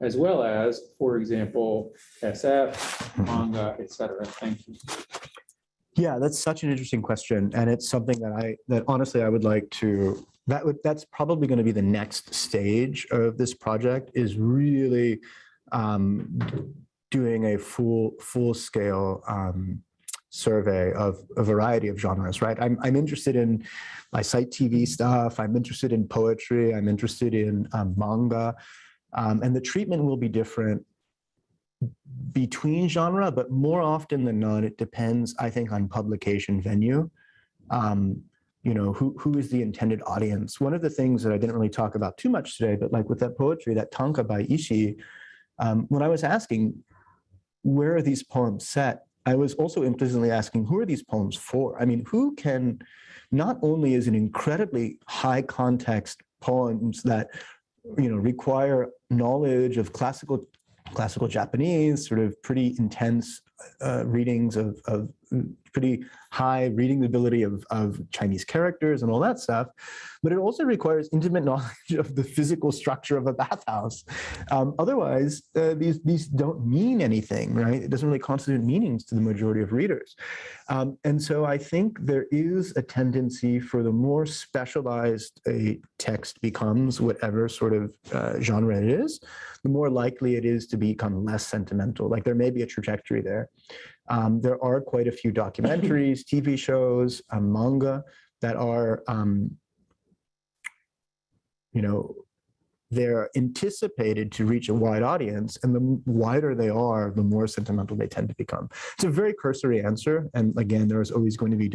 as well as, for example, SF, manga, etc. Thank you. Yeah, that's such an interesting question, and it's something that honestly I would like to. That's probably going to be the next stage of this project, is really doing a full scale survey of a variety of genres. Right, I'm interested in. I cite TV stuff. I'm interested in poetry. I'm interested in manga, and the treatment will be different between genre, but more often than not, it depends, I think, on publication venue. You know, who is the intended audience? One of the things that I didn't really talk about too much today, but like with that poetry, that tanka by Ishii, when I was asking, where are these poems set? I was also implicitly asking, who are these poems for? I mean, who can, not only is an incredibly high context poems that, you know, require knowledge of classical Japanese, sort of pretty intense readings of pretty high reading ability of Chinese characters and all that stuff, but it also requires intimate knowledge of the physical structure of a bathhouse. Otherwise, these don't mean anything, right? It doesn't really constitute meanings to the majority of readers. And so I think there is a tendency for the more specialized a text becomes, whatever sort of genre it is, the more likely it is to become less sentimental. Like there may be a trajectory there. There are quite a few documentaries, TV shows, manga that are, you know, they're anticipated to reach a wide audience, and the wider they are, the more sentimental they tend to become. It's a very cursory answer, and again, there are always going to be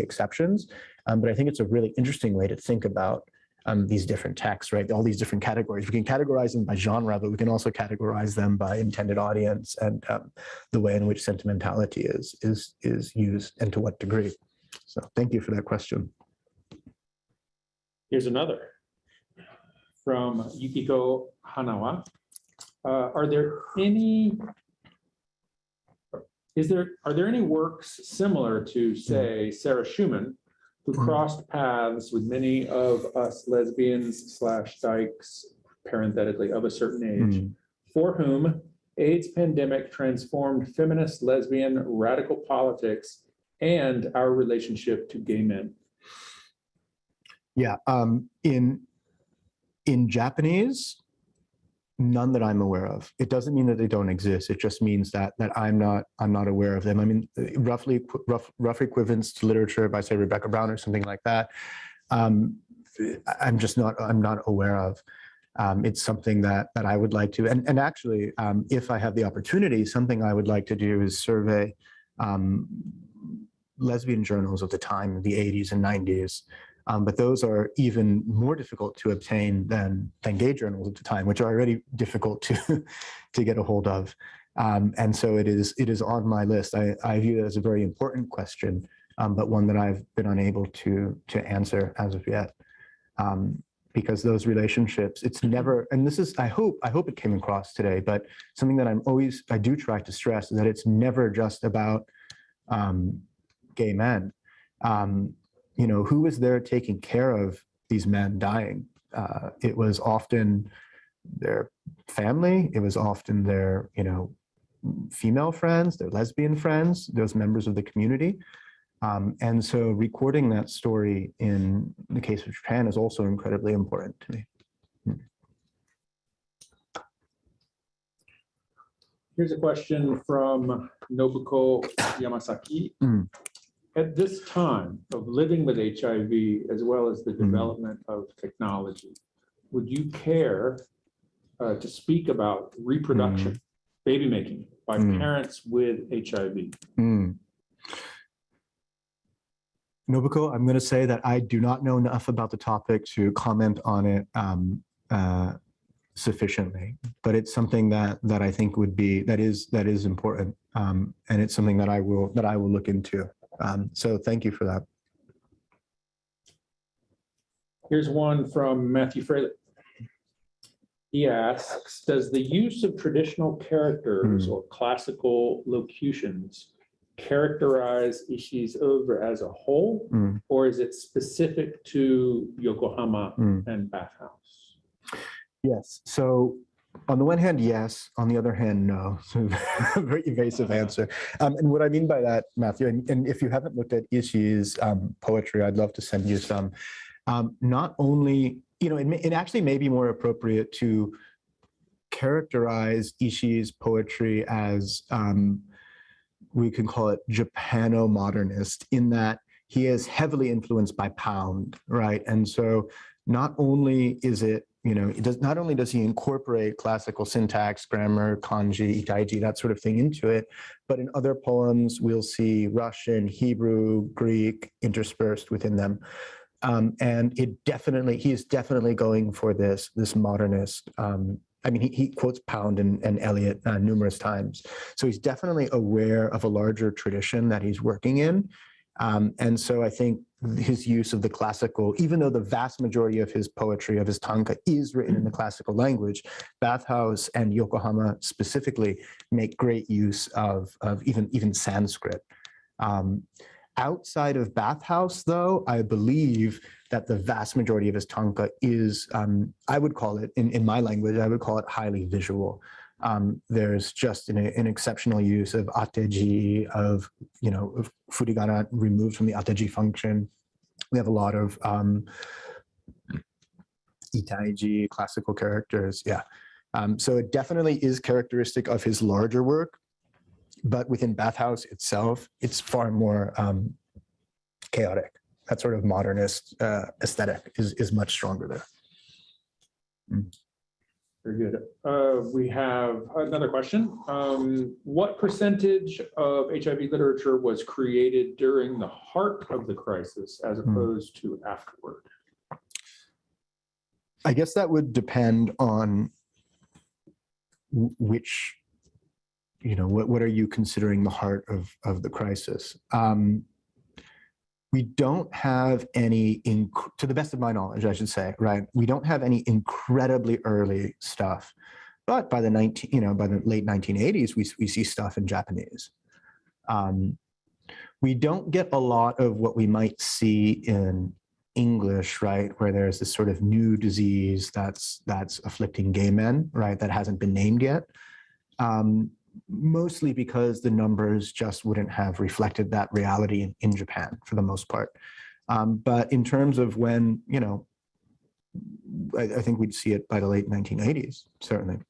exceptions, but I think it's a really interesting way to think about these different texts, right? All these different categories. We can categorize them by genre, but we can also categorize them by intended audience and the way in which sentimentality is used and to what degree. So thank you for that question. Here's another from Yukiko Hanawa. Are there any works similar to, say, Sarah Schumann, who crossed paths with many of us lesbians / dykes, parenthetically, of a certain age, for whom AIDS pandemic transformed feminist, lesbian, radical politics and our relationship to gay men? Yeah, in Japanese, none that I'm aware of. It doesn't mean that they don't exist. It just means that I'm not aware of them. I mean, rough equivalents to literature by, say, Rebecca Brown or something like that. I'm not aware of. It's something that I would like to, and actually, if I have the opportunity, something I would like to do is survey lesbian journals of the time, the 80s and 90s. But those are even more difficult to obtain than gay journals at the time, which are already difficult to get a hold of. And so it is on my list. I view it as a very important question, but one that I've been unable to answer as of yet. Because those relationships, it's never, and this is, I hope it came across today, but something that I do try to stress is that it's never just about gay men. You know, who was there taking care of these men dying? It was often their family. It was often their, you know, female friends, their lesbian friends, those members of the community. And so recording that story in the case of Japan is also incredibly important to me. Here's a question from Nobuko Yamasaki. At this time of living with HIV, as well as the development of technology, would you care to speak about reproduction, baby making by parents with HIV? Nobuko, I'm going to say that I do not know enough about the topic to comment on it sufficiently, but it's something that I think would be that is important, and it's something that I will look into. So thank you for that. Here's one from Matthew Fraley. He asks, does the use of traditional characters or classical locutions characterize Ishii's oeuvre as a whole, or is it specific to Yokohama and Bathhouse? Yes. So on the one hand, yes. On the other hand, no. So a very evasive answer. And what I mean by that, Matthew, and if you haven't looked at Ishii's poetry, I'd love to send you some. Not only, it actually may be more appropriate to characterize Ishii's poetry as, we can call it Japano-modernist, in that he is heavily influenced by Pound, right? And so not only is it, not only does he incorporate classical syntax, grammar, kanji, itaiji, that sort of thing into it, but in other poems, we'll see Russian, Hebrew, Greek interspersed within them. And he is definitely going for this modernist. He quotes Pound and Eliot numerous times. So he's definitely aware of a larger tradition that he's working in. And so I think his use of the classical, even though the vast majority of his poetry, of his tanka, is written in the classical language, Bathhouse and Yokohama specifically make great use of even Sanskrit. Outside of Bathhouse, though, I believe that the vast majority of his tanka is, I would call it, in my language, I would call it highly visual. There's just an exceptional use of ateji, of furigana removed from the ateji function. We have a lot of itaiji, classical characters, yeah. So it definitely is characteristic of his larger work, but within Bathhouse itself, it's far more chaotic. That sort of modernist aesthetic is much stronger there. Very good. We have another question. What percentage of HIV literature was created during the heart of the crisis as opposed to afterward? I guess that would depend on which, what are you considering the heart of the crisis? We don't have any, to the best of my knowledge, I should say, right? We don't have any incredibly early stuff, but by the late 1980s, we see stuff in Japanese. We don't get a lot of what we might see in English, right, where there's this sort of new disease that's afflicting gay men, right, that hasn't been named yet. Mostly because the numbers just wouldn't have reflected that reality in Japan for the most part. But in terms of when, I think we'd see it by the late 1980s, certainly.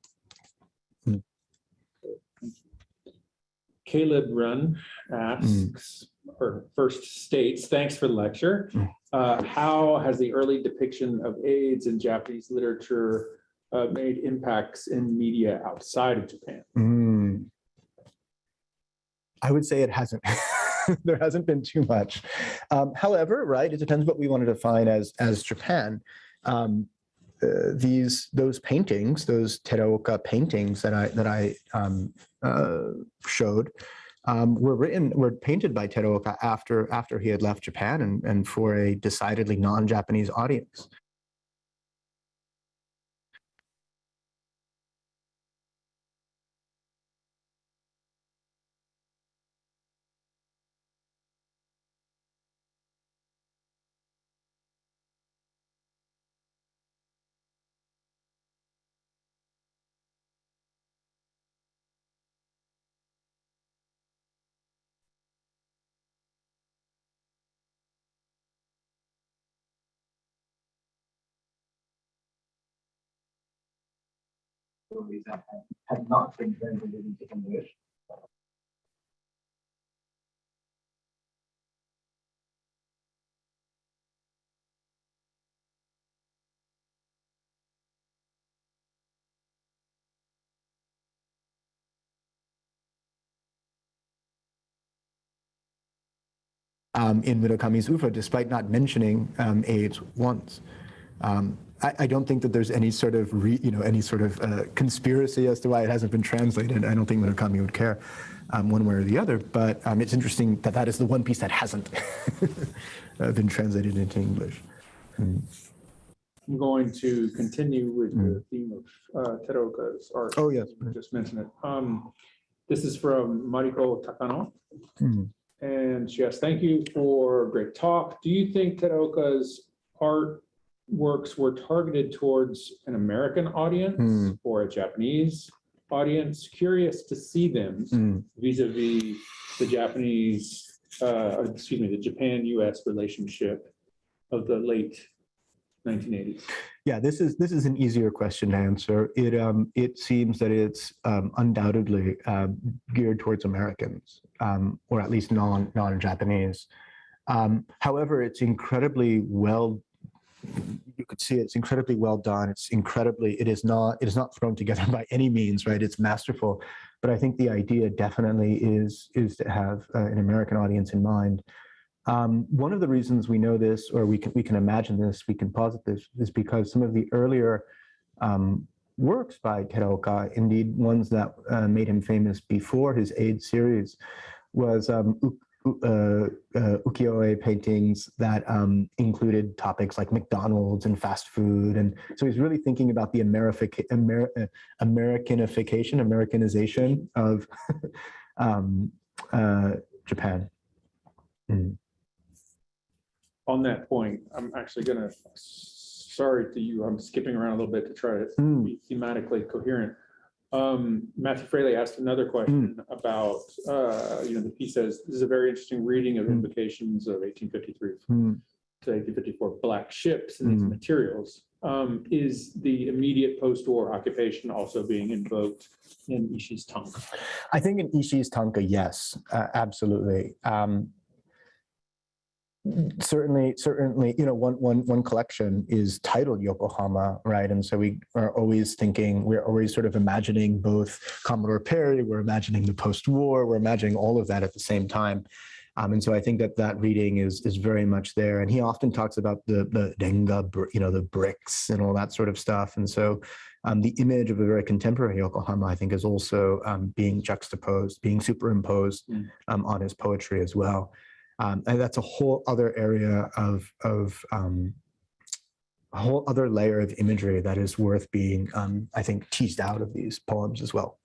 Caleb Run asks, or first states, thanks for the lecture. How has the early depiction of AIDS in Japanese literature made impacts in media outside of Japan? I would say it hasn't. There hasn't been too much. However, right, it depends what we want to define as Japan. Those paintings, those Teraoka paintings that I showed, were painted by Teraoka after he had left Japan and for a decidedly non-Japanese audience. That had not been translated into English. in Murakami's UFO, despite not mentioning AIDS once. I don't think that there's any sort of conspiracy as to why it hasn't been translated. I don't think Murakami would care one way or the other. But it's interesting that that is the one piece that hasn't been translated into English. I'm going to continue with the theme of Teruoka's art. Oh, yes. You just mentioned it. This is from Mariko Takano. And she asks, thank you for a great talk. Do you think Teruoka's art works were targeted towards an American audience or a Japanese audience? Curious to see them vis-a-vis the Japanese, the Japan-US relationship of the late 1980s. Yeah, this is an easier question to answer. It seems that it's undoubtedly geared towards Americans, or at least non-Japanese. However, it's incredibly well. You could see it's incredibly well done. It is not thrown together by any means, right? It's masterful. But I think the idea definitely is to have an American audience in mind. One of the reasons we know this, or we can imagine this, we can posit this, is because some of the earlier works by Teruoka, indeed ones that made him famous before his AIDS series, was ukiyo-e paintings that included topics like McDonald's and fast food. And so he's really thinking about the Americanization of Japan. On that point, I'm actually going to, sorry to you, I'm skipping around a little bit to try to be thematically coherent. Matthew Fraley asked another question about, the piece says, this is a very interesting reading of implications of 1853 to 1854 black ships and these materials. Is the immediate post-war occupation also being invoked in Ishii's tanka? I think in Ishii's tanka, yes, absolutely. Certainly, one collection is titled Yokohama, right? And so we're always sort of imagining both Commodore Perry, we're imagining the post-war, we're imagining all of that at the same time. And so I think that reading is very much there. And he often talks about the renga, the bricks and all that sort of stuff. And so the image of a very contemporary Yokohama, I think, is also being juxtaposed, being superimposed on his poetry as well. And that's a whole other area of a whole other layer of imagery that is worth being, I think, teased out of these poems as well.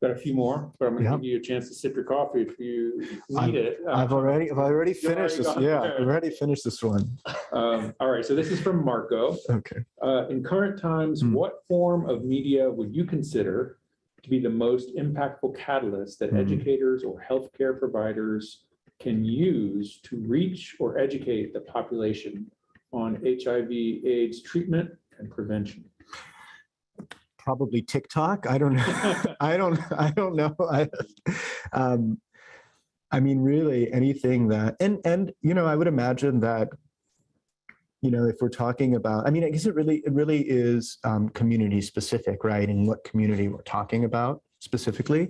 Got a few more, but I'm going to give you a chance to sip your coffee if you need it. I've already finished this. Yeah, I've already finished this one. All right, so this is from Marco. Okay. In current times, what form of media would you consider to be the most impactful catalyst that educators or healthcare providers can use to reach or educate the population on HIV/AIDS treatment and prevention? Probably TikTok. I don't know. I don't know. I mean, really anything that, and I would imagine that, if we're talking about, I mean, I guess it really is community specific, right? And what community we're talking about specifically.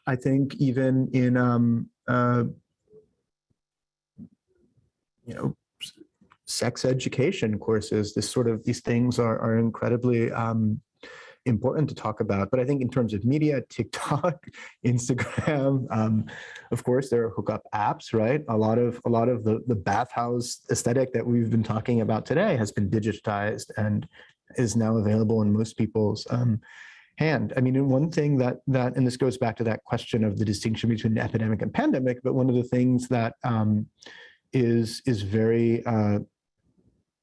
I think even in, sex education courses, these things are incredibly important to talk about. But I think in terms of media, TikTok, Instagram, of course, there are hookup apps, right? A lot of the bathhouse aesthetic that we've been talking about today has been digitized and is now available in most people's hand. I mean, one thing that, and this goes back to that question of the distinction between epidemic and pandemic, but one of the things that is very,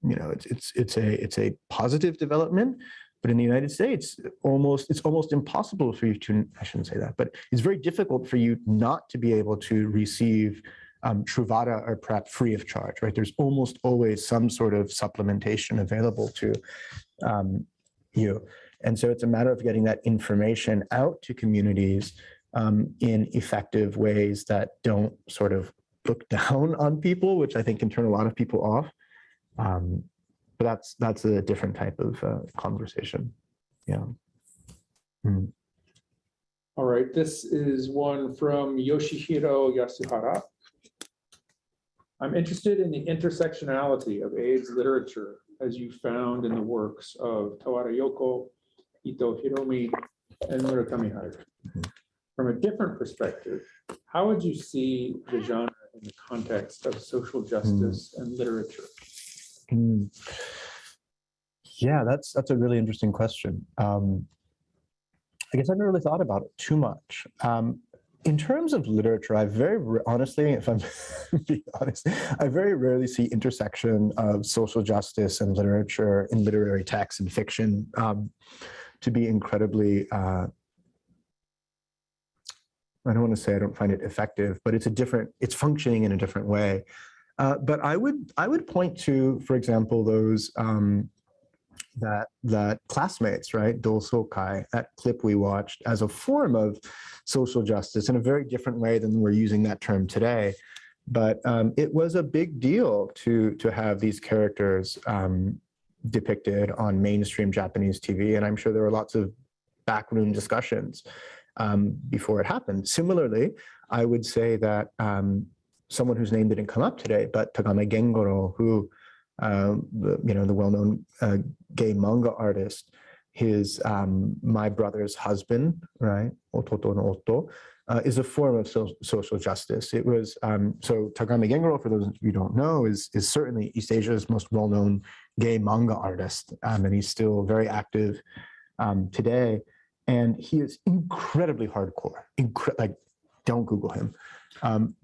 it's a positive development, but in the United States, it's almost impossible for you to, I shouldn't say that, but it's very difficult for you not to be able to receive Truvada or PrEP free of charge, right? There's almost always some sort of supplementation available to you. And so it's a matter of getting that information out to communities in effective ways that don't sort of look down on people, which I think can turn a lot of people off. But that's a different type of conversation. Yeah. All right, this is one from Yoshihiro Yasuhara. I'm interested in the intersectionality of AIDS literature as you found in the works of Tawada Yoko, Ito Hiromi, and Murakami Haruki. From a different perspective, how would you see the genre in the context of social justice and literature? Yeah, that's a really interesting question. I guess I've never really thought about it too much. In terms of literature, honestly, if I'm being honest, I very rarely see intersection of social justice and literature in literary text and fiction to be incredibly, I don't want to say I don't find it effective, but it's functioning in a different way. But I would point to, for example, those that classmates, right, Dosokai, that clip we watched, as a form of social justice in a very different way than we're using that term today. But it was a big deal to have these characters depicted on mainstream Japanese TV, and I'm sure there were lots of backroom discussions before it happened. Similarly, I would say that someone whose name didn't come up today, but Tagame Gengoro, who the well-known gay manga artist, his my brother's husband, right, Ototo no Oto, is a form of social justice. It was so Tagame Gengoro, for those of you who don't know, is certainly East Asia's most well-known gay manga artist, and he's still very active today. And he is incredibly hardcore. Like, don't Google him.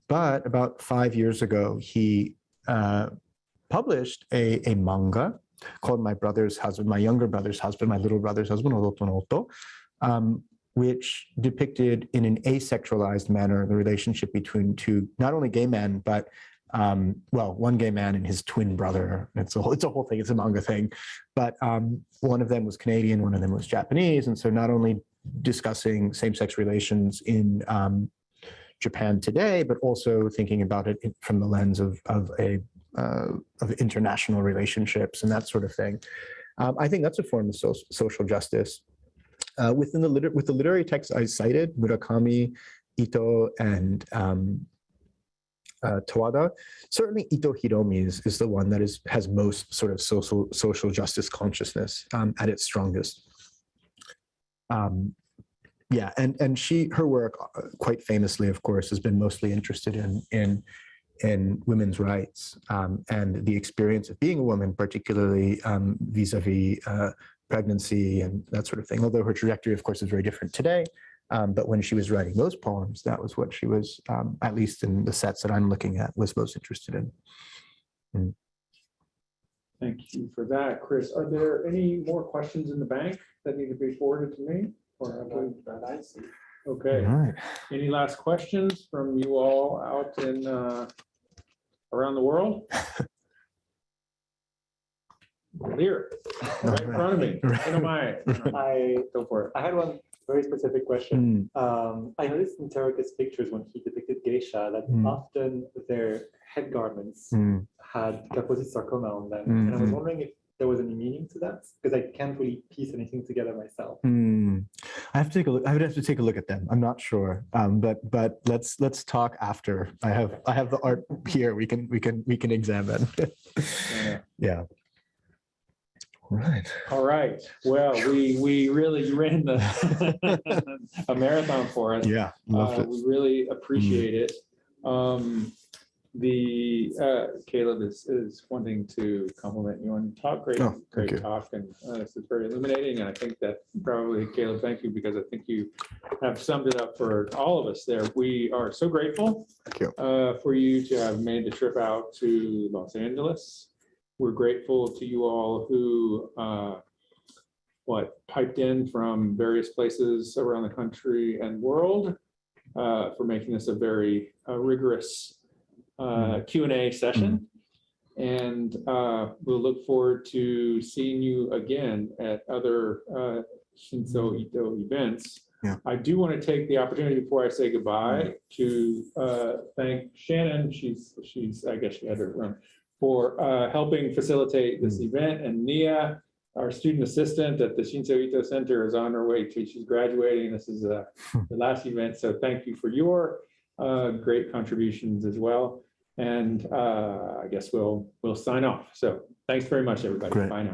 But about 5 years ago, he published a manga called My Brother's Husband, My Younger Brother's Husband, My Little Brother's Husband, Ototo no Oto, which depicted in an asexualized manner the relationship between two, not only gay men, but one gay man and his twin brother. It's a whole thing. It's a manga thing. But one of them was Canadian, one of them was Japanese, and so not only discussing same-sex relations in Japan today, but also thinking about it from the lens of international relationships and that sort of thing. I think that's a form of social justice. With the literary texts I cited, Murakami, Ito, and Tawada, certainly Ito Hiromi is the one that has most sort of social justice consciousness at its strongest. Yeah, and her work, quite famously, of course, has been mostly interested in women's rights and the experience of being a woman, particularly vis-a-vis pregnancy and that sort of thing. Although her trajectory, of course, is very different today. But when she was writing those poems, that was what she was, at least in the sets that I'm looking at, was most interested in. Thank you for that, Chris. Are there any more questions in the bank that need to be forwarded to me? Okay. Right. Any last questions from you all out in around the world? Here, right in front of me. What am I? Go for it. I had one very specific question. I noticed in Teruka's pictures when he depicted geisha that often their head garments had Kaposi sarcoma on them. And I was wondering if there was any meaning to that, because I can't really piece anything together myself. I have to take a look. I would have to take a look at them. I'm not sure, but let's talk after. I have the art here. We can examine. Yeah. Right. All right. Well, we really ran a marathon for us. Yeah, loved it. We really appreciate it. Caleb is wanting to compliment you on talk. Great talk, and this is very illuminating. And I think that probably, Caleb, thank you, because I think you have summed it up for all of us there. We are so grateful for you to have made the trip out to Los Angeles. We're grateful to you all who piped in from various places around the country and world for making this a very rigorous Q&A session. And we'll look forward to seeing you again at other Shinso Ito events. Yeah. I do want to take the opportunity before I say goodbye to thank Shannon. She's I guess she had to run, for helping facilitate this event, and Nia our student assistant at the Shinso Ito Center is on her way to, she's graduating. This is the last event. So thank you for your great contributions as well. And I guess we'll sign off. So thanks very much, everybody. Great. Bye now.